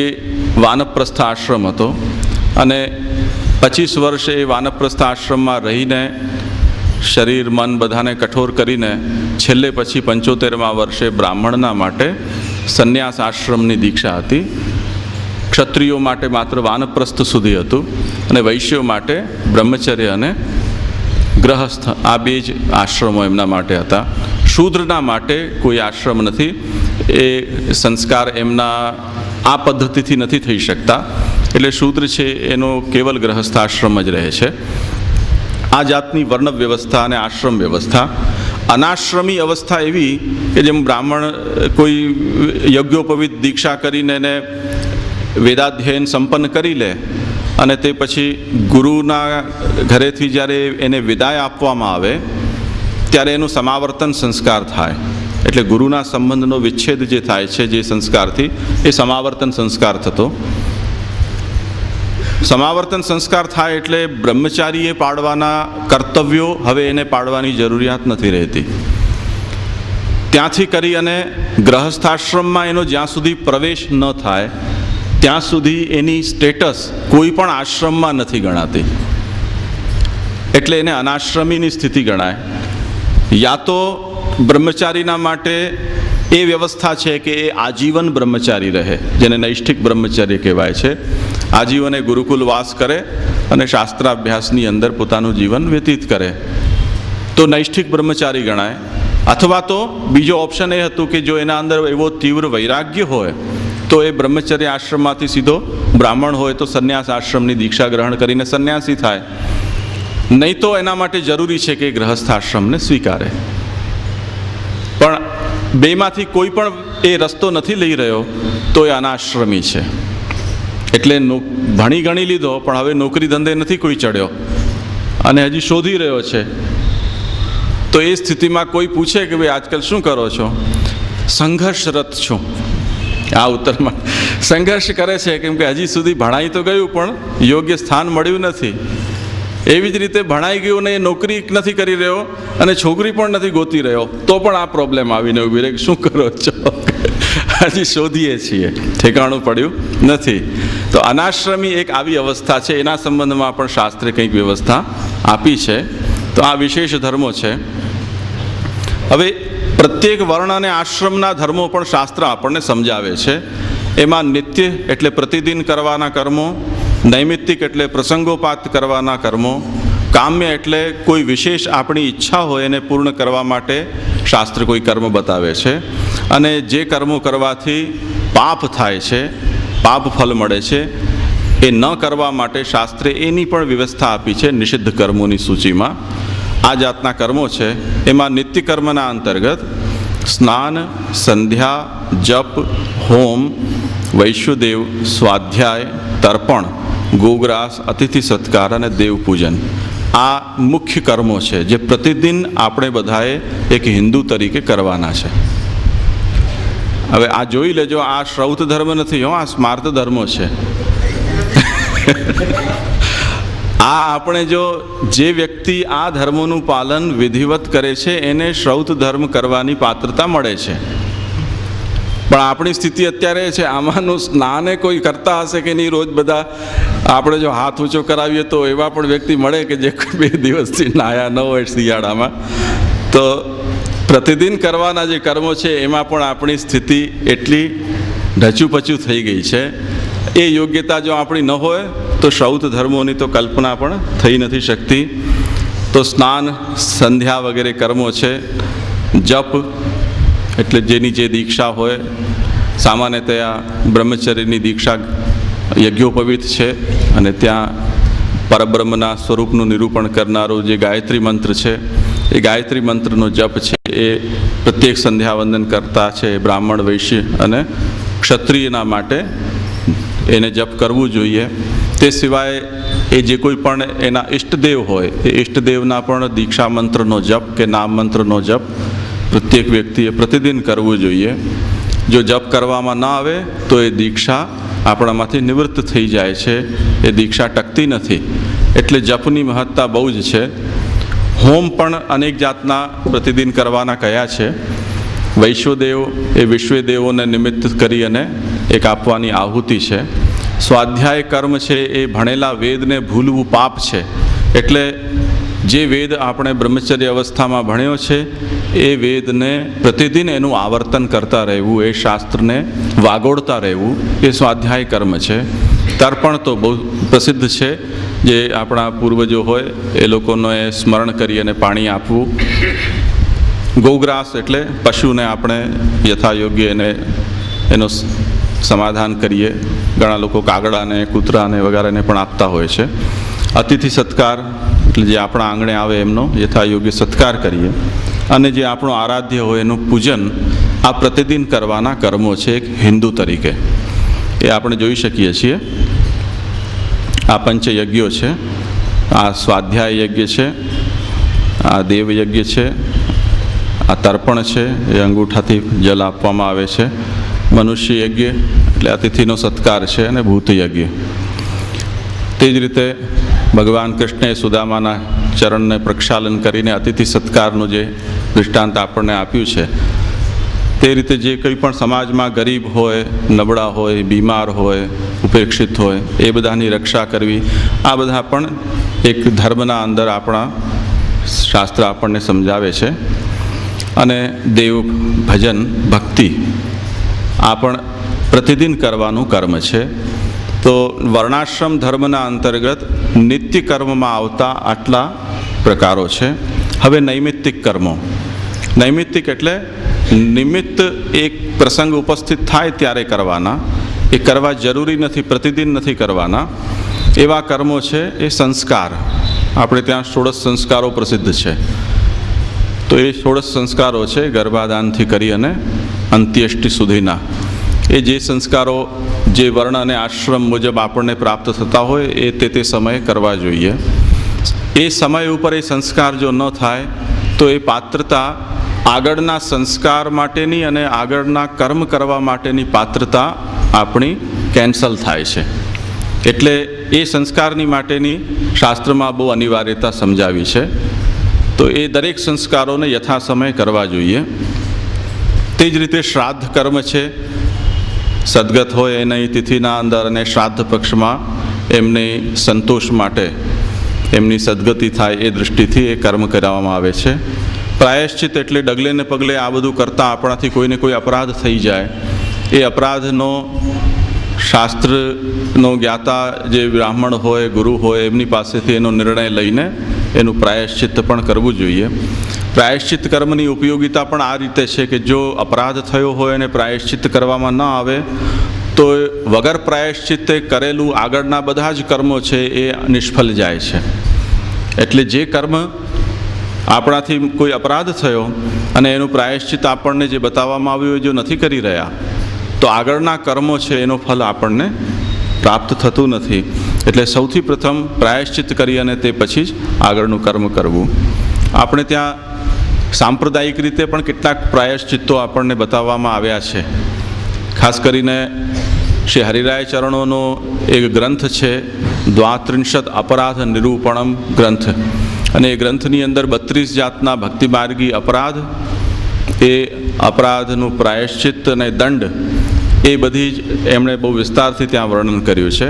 વાનપ્રસ્થ આશ્રમ હતો અને 25 વર્ષ એ વાનપ્રસ્થ આશ્રમમાં રહીને શરીર મન બધાને કઠોર કરીને છેલ્લે પછી 75મા વર્ષે બ્રાહ્મણના માટે સંન્યાસ આશ્રમની દીક્ષા હતી. ક્ષત્રિયો માટે માત્ર વાનપ્રસ્થ સુધી હતું અને વૈશ્યો માટે બ્રહ્મચર્ય અને ગ્રહસ્થ, આ બે જ આશ્રમો એમના માટે હતા. શૂદ્રના માટે કોઈ આશ્રમ નથી. એ સંસ્કાર એમના આ પદ્ધતિથી નથી થઈ શકતા, એટલે શૂદ્ર છે એનો કેવલ ગ્રહસ્થાશ્રમ જ રહે છે. આ જાતની વર્ણ વ્યવસ્થા અને આશ્રમ વ્યવસ્થા. અનાશ્રમી અવસ્થા એવી કે જેમ બ્રાહ્મણ કોઈ યજ્ઞોપવિત દીક્ષા કરીને એને વેદાધ્યયન સંપન્ન કરી લે અને તે પછી ગુરુના ઘરેથી જ્યારે એને વિદાય આપવામાં આવે ત્યારે એનું સમાવર્તન સંસ્કાર થાય. એટલે ગુરુના સંબંધનો વિચ્છેદ જે થાય છે જે સંસ્કારથી, એ સમાવર્તન સંસ્કાર થતો. સમાવર્તન સંસ્કાર થાય એટલે બ્રહ્મચારીએ પાડવાના કર્તવ્યો હવે એને પાડવાની જરૂરિયાત નથી રહેતી. ત્યાંથી કરી અને ગ્રહસ્થાશ્રમમાં એનો જ્યાં સુધી પ્રવેશ ન થાય ત્યાં સુધી એની સ્ટેટસ કોઈ પણ આશ્રમમાં નથી ગણાતી. એટલે એને અનાશ્રમીની સ્થિતિ ગણાય. યા તો બ્રહ્મચારીના માટે એ વ્યવસ્થા છે કે એ આજીવન બ્રહ્મચારી રહે, જેને નૈષ્ઠિક બ્રહ્મચર્ય કહેવાય છે. આજીવન એ ગુરુકુલ વાસ કરે અને શાસ્ત્રાભ્યાસની અંદર પોતાનું જીવન વ્યતીત કરે તો નૈષ્ઠિક બ્રહ્મચારી ગણાય. અથવા તો બીજો ઓપ્શન એ હતું કે જો એના અંદર એવો તીવ્ર વૈરાગ્ય હોય તો એ બ્રહ્મચર્ય આશ્રમમાંથી સીધો બ્રાહ્મણ હોય તો સંન્યાસ આશ્રમની દીક્ષા ગ્રહણ કરીને સંન્યાસી થાય. નહીં તો એના માટે જરૂરી છે કે ગ્રહસ્થ આશ્રમને સ્વીકારે. પણ બેમાંથી કોઈ પણ એ રસ્તો નથી લઈ રહ્યો તો એ અનાશ્રમી છે. એટલે ભણી ગણી લીધો પણ હવે નોકરી ધંધે નથી કોઈ ચડ્યો અને હજી શોધી રહ્યો છે. તો એ સ્થિતિમાં કોઈ પૂછે કે ભાઈ આજકાલ શું કરો છો? સંઘર્ષરત છું. આ ઉત્તરમાં સંઘર્ષ કરે છે કેમ કે હજી સુધી ભણાઈ તો ગયું પણ યોગ્ય સ્થાન મળ્યું નથી. એવી જ રીતે ભણાઈ ગયું ને એ નોકરી નથી કરી રહ્યો અને છોકરી પણ નથી ગોતી રહ્યો તો પણ આ પ્રોબ્લેમ આવીને ઊભી રહે. શું કરો છો? હજી શોધીએ છીએ, ઠેકાણું પડ્યું નથી. તો અનાશ્રમી એક આવી અવસ્થા છે. એના સંબંધમાં પણ શાસ્ત્રે કંઈક વ્યવસ્થા આપી છે. તો આ વિશેષ ધર્મો છે. હવે પ્રત્યેક વર્ણ અને આશ્રમના ધર્મો પણ શાસ્ત્ર આપણને સમજાવે છે. એમાં નિત્ય એટલે પ્રતિદિન કરવાના કર્મો, નૈમિત્તિક એટલે પ્રસંગોપાત કરવાના કર્મો, કામ્ય એટલે કોઈ વિશેષ આપણી ઈચ્છા હોય એને પૂર્ણ કરવા માટે શાસ્ત્ર કોઈ કર્મ બતાવે છે. અને જે કર્મો કરવાથી પાપ થાય છે, પાપ ફલ મળે છે, એ ન કરવા માટે શાસ્ત્રે એની પણ વ્યવસ્થા આપી છે નિષિદ્ધ કર્મોની સૂચિમાં. આ જાતના કર્મો છે. એમાં નિત્ય કર્મના અંતર્ગત સ્નાન, સંધ્યા, જપ, હોમ, વૈશ્વદેવ, સ્વાધ્યાય, તર્પણ, ગોગ્રાસ, અતિથિ સત્કાર અને દેવપૂજન આ મુખ્ય કર્મો છે જે પ્રતિદિન આપણે બધાએ એક હિન્દુ તરીકે કરવાના છે. હવે આ જોઈ લેજો, આ શ્રૌત ધર્મ નથી, આ સ્માર્ત ધર્મો છે. આ આપણે જો જે વ્યક્તિ આ ધર્મોનું પાલન વિધિવત કરે છે એને શ્રૌત ધર્મ કરવાની પાત્રતા મળે છે. પણ આપણી સ્થિતિ અત્યારે છે આમાંનું સ્નાને કોઈ કરતા હશે કે નહીં? રોજ બધા આપણે જો હાથ ઊંચો કરાવીએ તો એવા પણ વ્યક્તિ મળે કે જે 2 દિવસથી નાયા ન હોય શિયાળામાં. તો પ્રતિદિન કરવાના જે કર્મો છે એમાં પણ આપણી સ્થિતિ એટલી ઢચુપચું થઈ ગઈ છે. એ યોગ્યતા જો આપણી ન હોય તો શ્રૌત ધર્મોની તો કલ્પના પણ થઈ નથી શકતી. તો સ્નાન, સંધ્યા વગેરે કર્મો છે. જપ એટલે જેની જે દીક્ષા હોય, સામાન્યતયા બ્રહ્મચર્યની દીક્ષા યજ્ઞોપવિત છે અને ત્યાં પરબ્રહ્મના સ્વરૂપનું નિરૂપણ કરનારો જે ગાયત્રી મંત્ર છે એ ગાયત્રી મંત્રનો જપ છે એ પ્રત્યેક સંધ્યાવંદન કરતા છે બ્રાહ્મણ, વૈશ્ય અને ક્ષત્રિયના માટે એને જપ કરવું જોઈએ. તે સિવાય એ જે કોઈ પણ એના ઈષ્ટદેવ હોય એ ઈષ્ટદેવના પણ દીક્ષા મંત્રનો જપ કે નામ મંત્રનો જપ પ્રત્યેક વ્યક્તિએ પ્રતિદિન કરવું જોઈએ. જો જપ કરવામાં ન આવે તો એ દીક્ષા આપણામાંથી નિવૃત્ત થઈ જાય છે, એ દીક્ષા ટકતી નથી. એટલે જપની મહત્તા બહુ જ છે. હોમ પણ અનેક જાતના પ્રતિદિન કરવાના કયા છે. વૈશ્વદેવ એ વિશ્વદેવોને નિમિત્ત કરી અને એક આપવાની આહુતિ છે. સ્વાધ્યાય કર્મ છે એ ભણેલા વેદને ભૂલવું પાપ છે. એટલે જે વેદ આપણે બ્રહ્મચર્ય અવસ્થામાં ભણ્યો છે એ વેદને પ્રતિદિન એનું આવર્તન કરતા રહેવું, એ શાસ્ત્રને વાગોળતા રહેવું, એ સ્વાધ્યાય કર્મ છે. તર્પણ તો બહુ પ્રસિદ્ધ છે. જે આપણા પૂર્વજો હોય એ લોકોને સ્મરણ કરી અને પાણી આપવું. ગોગ્રાસ એટલે પશુને આપણે યથાયોગ્ય એનો સમાધાન કરીએ. ઘણા લોકો કાગડાને, કૂતરાને વગેરેને પણ આપતા હોય છે. અતિથિ સત્કાર એટલે જે આપણા આંગણે આવે એમનો યથાયોગ્ય સત્કાર કરીએ. અને જે આપણું આરાધ્ય હોય એનું પૂજન આ પ્રતિદિન કરવાના કર્મો છે એક હિન્દુ તરીકે. એ આપણે જોઈ શકીએ છીએ. આ પંચયજ્ઞો છે. આ સ્વાધ્યાય યજ્ઞ છે, આ દેવયજ્ઞ છે, આ તર્પણ છે એ અંગૂઠાથી જલ આપવામાં આવે છે. મનુષ્ય યજ્ઞ એટલે અતિથિનો સત્કાર છે, અને ભૂત યજ્ઞ. તે જ રીતે ભગવાન કૃષ્ણએ સુદામાના ચરણને પ્રક્ષાલન કરીને અતિથિ સત્કારનું જે દૃષ્ટાંત આપણને આપ્યું છે, તે રીતે જે કંઈ પણ સમાજમાં ગરીબ હોય, નબળા હોય, બીમાર હોય, ઉપેક્ષિત હોય, એ બધાની રક્ષા કરવી, આ બધા પણ એક ધર્મના અંદર આપણા શાસ્ત્ર આપણને સમજાવે છે. અને દેવ ભજન ભક્તિ આ પણ પ્રતિદિન કરવાનું કર્મ છે. તો વર્ણાશ્રમ ધર્મના અંતર્ગત નિત્ય કર્મમાં આવતા આટલા પ્રકારો છે. હવે નૈમિત્તિક કર્મો. નૈમિત્તિક એટલે નિમિત્ત એક પ્રસંગ ઉપસ્થિત થાય ત્યારે કરવાના, એ કરવા જરૂરી નથી, પ્રતિદિન નથી કરવાના. એવા કર્મો છે એ સંસ્કાર. આપણે ત્યાં 16 સંસ્કારો પ્રસિદ્ધ છે. તો એ 16 સંસ્કારો છે ગર્ભાધાનથી કરી અને અંત્યેષ્ટિ સુધીના. એ જે સંસ્કારો જે વર્ણ અને આશ્રમ મુજબ આપણને પ્રાપ્ત થતા હોય એ તે સમયે કરવા જોઈએ. એ સમય ઉપર એ સંસ્કાર જો ન થાય તો એ પાત્રતા આગળના સંસ્કાર માટેની અને આગળના કર્મ કરવા માટેની પાત્રતા આપણી કેન્સલ થાય છે. એટલે એ સંસ્કારની માટેની શાસ્ત્રમાં બહુ અનિવાર્યતા સમજાવી છે. તો એ દરેક સંસ્કારોને યથાસમય કરવા જોઈએ. તે જ રીતે શ્રાદ્ધ કર્મ છે. સદગત હોય એની તિથિના અંદર અને શ્રાદ્ધ પક્ષમાં એમની સંતોષ માટે, એમની સદગતિ થાય એ દૃષ્ટિથી એ કર્મ કરવામાં આવે છે. પ્રાયશ્ચિત એટલે ડગલે ને પગલે આ બધું કરતાં આપણાથી કોઈને કોઈ અપરાધ થઈ જાય, એ અપરાધનો શાસ્ત્રનો જ્ઞાતા જે બ્રાહ્મણ હોય, ગુરુ હોય, એમની પાસેથી એનો નિર્ણય લઈને એનું પ્રાયશ્ચિત્ત પણ કરવું જોઈએ. પ્રાયશ્ચિત્ત કર્મની ઉપયોગિતા પણ આ રીતે છે કે જો અપરાધ થયો હોય અને પ્રાયશ્ચિત્ત કરવામાં ન આવે તો વગર પ્રાયશ્ચિત્તે કરેલું આગળના બધા જ કર્મો છે એ નિષ્ફળ જાય છે. એટલે જે કર્મ આપણાથી કોઈ અપરાધ થયો અને એનું પ્રાયશ્ચિત્ત આપણને જે બતાવવામાં આવ્યું એ જો નથી કરી રહ્યા તો આગળના કર્મો છે એનો ફલ આપણને પ્રાપ્ત થતું નથી. એટલે સૌથી પ્રથમ પ્રાયશ્ચિત્ત કરી અને તે પછી જ આગળનું કર્મ કરવું. આપણે ત્યાં સાંપ્રદાયિક રીતે પણ કેટલાક પ્રાયશ્ચિત્તો આપણને બતાવવામાં આવ્યા છે. ખાસ કરીને શ્રી હરિરાય ચરણોનો એક ગ્રંથ છે, 32 અપરાધ નિરૂપણમ ગ્રંથ. અને એ ગ્રંથની અંદર 32 જાતના ભક્તિમાર્ગી અપરાધ, એ અપરાધનું પ્રાયશ્ચિત્ત અને દંડ, એ બધી જ એમણે બહુ વિસ્તારથી ત્યાં વર્ણન કર્યું છે.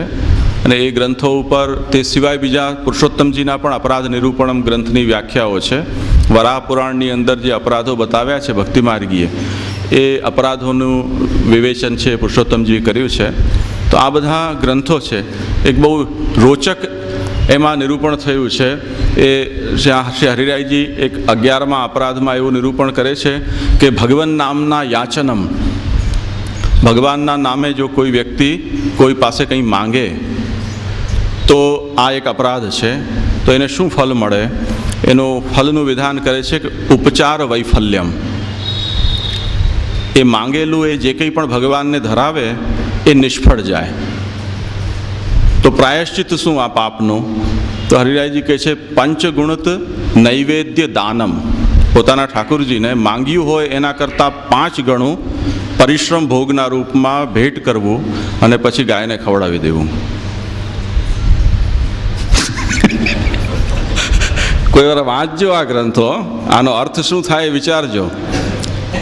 અને એ ગ્રંથો ઉપર તે સિવાય બીજા પુરુષોત્તમજીના પણ અપરાધ નિરૂપણમ ગ્રંથની વ્યાખ્યાઓ છે. વરાહ પુરાણની અંદર જે અપરાધો બતાવ્યા છે ભક્તિમાર્ગીએ, એ અપરાધોનું વિવેચન છે પુરુષોત્તમજીએ કર્યું છે. તો આ બધા ગ્રંથો છે. એક બહુ રોચક એમાં નિરૂપણ થયું છે. એ શ્રી હરિરાયજી એક 11મા અપરાધમાં એવું નિરૂપણ કરે છે કે ભગવાન નામના યાચનમ, ભગવાનના નામે જો કોઈ વ્યક્તિ કોઈ પાસે કંઈ માંગે તો આ એક અપરાધ છે. તો એને શું ફલ મળે? એનું ફલનું વિધાન કરે છે કે ઉપચાર વૈફલ્યમ. એ માંગેલું એ જે કંઈ પણ ભગવાનને ધરાવે એ નિષ્ફળ જાય. તો પ્રાયશ્ચિત શું આ પાપનું? તો હરિરાયજી કહે છે પંચગુણત નૈવેદ્ય દાનમ. પોતાના ઠાકુરજીને માંગ્યું હોય એના કરતાં 5 ગણું પરિશ્રમ ભોગના રૂપમાં ભેટ કરવું અને પછી ગાયને ખવડાવી દેવું. કોઈ વાર વાંચજો આ ગ્રંથો, આનો અર્થ શું થાય વિચારજો.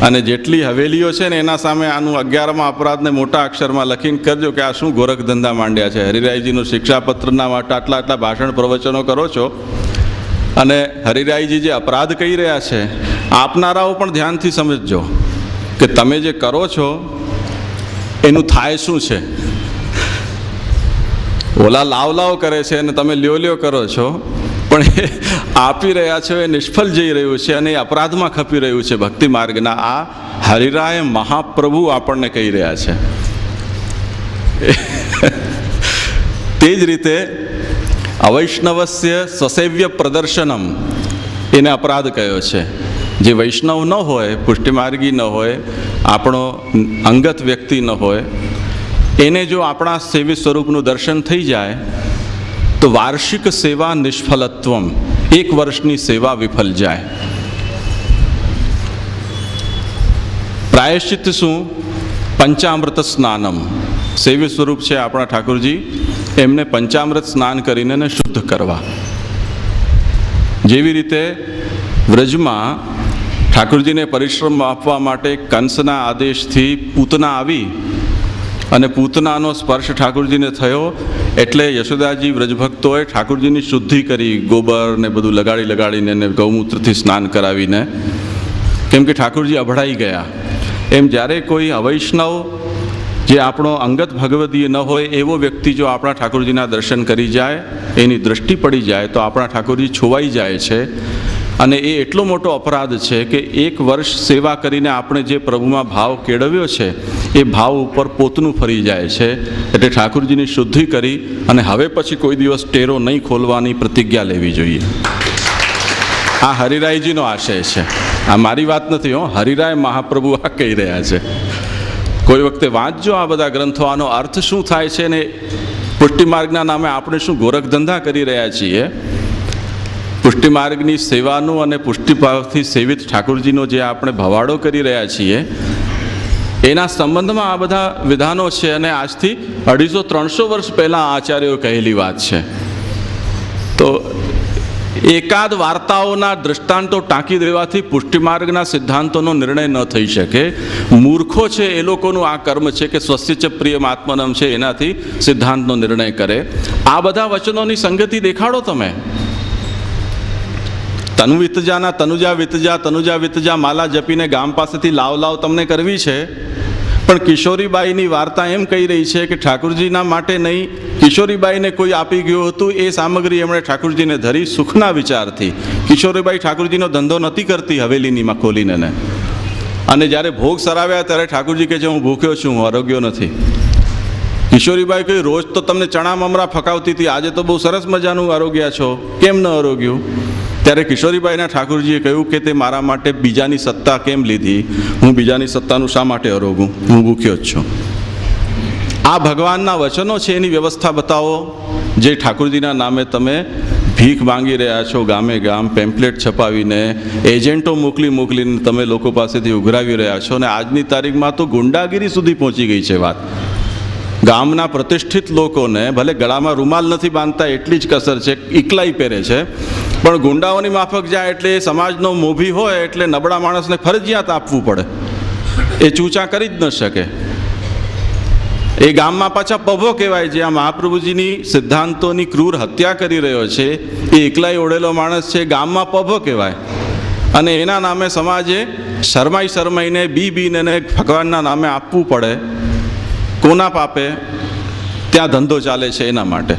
અને જેટલી હવેલીઓ છે ને એના સામે આનું 11મા અપરાધને મોટા અક્ષરમાં લખીને કરજો કે આ શું ગોરખ ધંધા માંડ્યા છે. હરિરાયજીનું શિક્ષાપત્રના માટે આટલા ભાષણ પ્રવચનો કરો છો અને હરિરાયજી જે અપરાધ કહી રહ્યા છે, આપનારાઓ પણ ધ્યાનથી સમજજો કે તમે જે કરો છો એનું થાય શું છે. ઓલા લાવ કરે છે અને તમે લ્યો કરો છો, પણ એ આપી રહ્યા છો એ નિષ્ફળ જઈ રહ્યું છે અને એ અપરાધમાં ખપી રહ્યું છે. ભક્તિ માર્ગના આ હરિરાય મહાપ્રભુ આપણને કહી રહ્યા છે. તે જ રીતે અવૈષ્ણવસ્ય સ્વસેવ્ય પ્રદર્શનમ એને અપરાધ કયો છે. જે વૈષ્ણવ ન હોય, પુષ્ટિમાર્ગી ન હોય, આપણો અંગત વ્યક્તિ ન હોય, એને જો આપણા સેવી સ્વરૂપનું દર્શન થઈ જાય તો વાર્ષિક સેવા નિષ્ફલત્વમ, 1 વર્ષની સેવા વિફલ જાય. પ્રાયશ્ચિત શું? પંચામૃત સ્નાનમ. સેવ્ય સ્વરૂપ છે આપણા ઠાકોરજી, એમને પંચામૃત સ્નાન કરીને એને શુદ્ધ કરવા. જેવી રીતે વ્રજમાં ઠાકોરજીને પરિશ્રમ આપવા માટે કંસના આદેશથી પૂતના આવી અને પૂતનાનો સ્પર્શ ઠાકોરજીને થયો, એટલે યશોદાજી વ્રજભક્તોએ ઠાકોરજીની શુદ્ધિ કરી, ગોબર ને બધું લગાડીને ને ગૌમૂત્રથી સ્નાન કરાવીને, કેમ કે ઠાકોરજી અભડાઈ ગયા. એમ જ્યારે કોઈ અવૈષ્ણવ જે આપણો અંગત ભગવદીય ન હોય એવો વ્યક્તિ જો આપણા ઠાકોરજીના દર્શન કરી જાય, એની દૃષ્ટિ પડી જાય તો આપણા ઠાકોરજી છોવાઈ જાય છે. અને એ એટલો મોટો અપરાધ છે કે 1 વર્ષ સેવા કરીને આપણે જે પ્રભુમાં ભાવ કેળવ્યો છે એ ભાવ ઉપર પોતનું ફરી જાય છે. એટલે ઠાકોરજીની શુદ્ધિ કરી અને હવે પછી કોઈ દિવસ ટેરો નહીં ખોલવાની પ્રતિજ્ઞા લેવી જોઈએ. આ હરિરાયજીનો આશય છે, આ મારી વાત નથી હો, હરિરાય મહાપ્રભુ આ કહી રહ્યા છે. કોઈ વખતે વાંચજો આ બધા ગ્રંથો, આનો અર્થ શું થાય છે ને પુષ્ટિમાર્ગના નામે આપણે શું ગોરખ ધંધા કરી રહ્યા છીએ. પુષ્ટિમાર્ગની સેવાનું અને પુષ્ટિભાવથી સેવિત ઠાકોરજીનો જે આપણે ભવાડો કરી રહ્યા છીએ એના સંબંધમાં આ બધા વિધાનો છે. અને આજથી 250-300 વર્ષ પહેલાં આચાર્યો કહેલી વાત છે. તો એકાદ વાર્તાઓના દૃષ્ટાંતો ટાંકી દેવાથી પુષ્ટિમાર્ગના સિદ્ધાંતોનો નિર્ણય ન થઈ શકે. મૂર્ખો છે એ લોકોનું આ કર્મ છે કે સ્વસ્ય ચ પ્રિયમાત્મનમ છે, એનાથી સિદ્ધાંતનો નિર્ણય કરે. આ બધા વચનોની સંગતિ દેખાડો તમે. તનુ વિતજાના તનુજા વિતજા માલા જપીને ગામ પાસેથી લાવ તમને કરવી છે. પણ કિશોરીબાઈની વાર્તા એમ કહી રહી છે કે ઠાકોરજીના માટે નહીં, કિશોરીબાઈને કોઈ આપી ગયું હતું, એ સામગ્રી એમણે ઠાકોરજીને ધરી સુખના વિચારથી. કિશોરીબાઈ ઠાકોરજીનો ધંધો નથી કરતી હવેલીનીમાં ખોલીને ને. અને જ્યારે ભોગ સરાવ્યા ત્યારે ઠાકોરજી કહે છે હું ભૂખ્યો છું, હું આરોગ્યો નથી. કિશોરીબાઈ કહ્યું રોજ તો તમને ચણા મમરા ફકાવતી હતી, આજે તો બહુ સરસ મજાનું આરોગ્યા છો, કેમ ન આરોગ્યું? ત્યારે કિશોરીબાઈના ઠાકોરજીએ કહ્યું કે તે મારા માટે બીજાની સત્તા કેમ લીધી? હું બીજાની સત્તાનું શા માટે આરોગું? હું ભૂખ્યો જ છું. આ ભગવાનના વચનો છે, એની વ્યવસ્થા બતાવો. જે ઠાકોરજીના નામે તમે ભીખ માંગી રહ્યા છો, ગામે ગામ પેમ્પલેટ છપાવીને, એજન્ટો મોકલીને તમે લોકો પાસેથી ઉઘરાવી રહ્યા છો. અને આજની તારીખમાં તો ગુંડાગીરી સુધી પહોંચી ગઈ છે વાત. ગામના પ્રતિષ્ઠિત લોકોને ભલે ગળામાં રૂમાલ નથી બાંધતા એટલી જ કસર છે, એકલાઈ પહેરે છે, પણ ગુંડાઓની માફક જાય એટલે એ સમાજનો મોભી હોય એટલે નબળા માણસને ફરજિયાત આપવું પડે. એ ચૂંચા કરી જ ન શકે. એ ગામમાં પાછા પભો કહેવાય. જે આ મહાપ્રભુજીની સિદ્ધાંતોની ક્રૂર હત્યા કરી રહ્યો છે એ એકલાઈ ઓળેલો માણસ છે, ગામમાં પભો કહેવાય. અને એના નામે સમાજે શરમાઈને બીને ભગવાનના નામે આપવું પડે. કોના પાપે? ત્યાં ધંધો ચાલે છે એના માટે.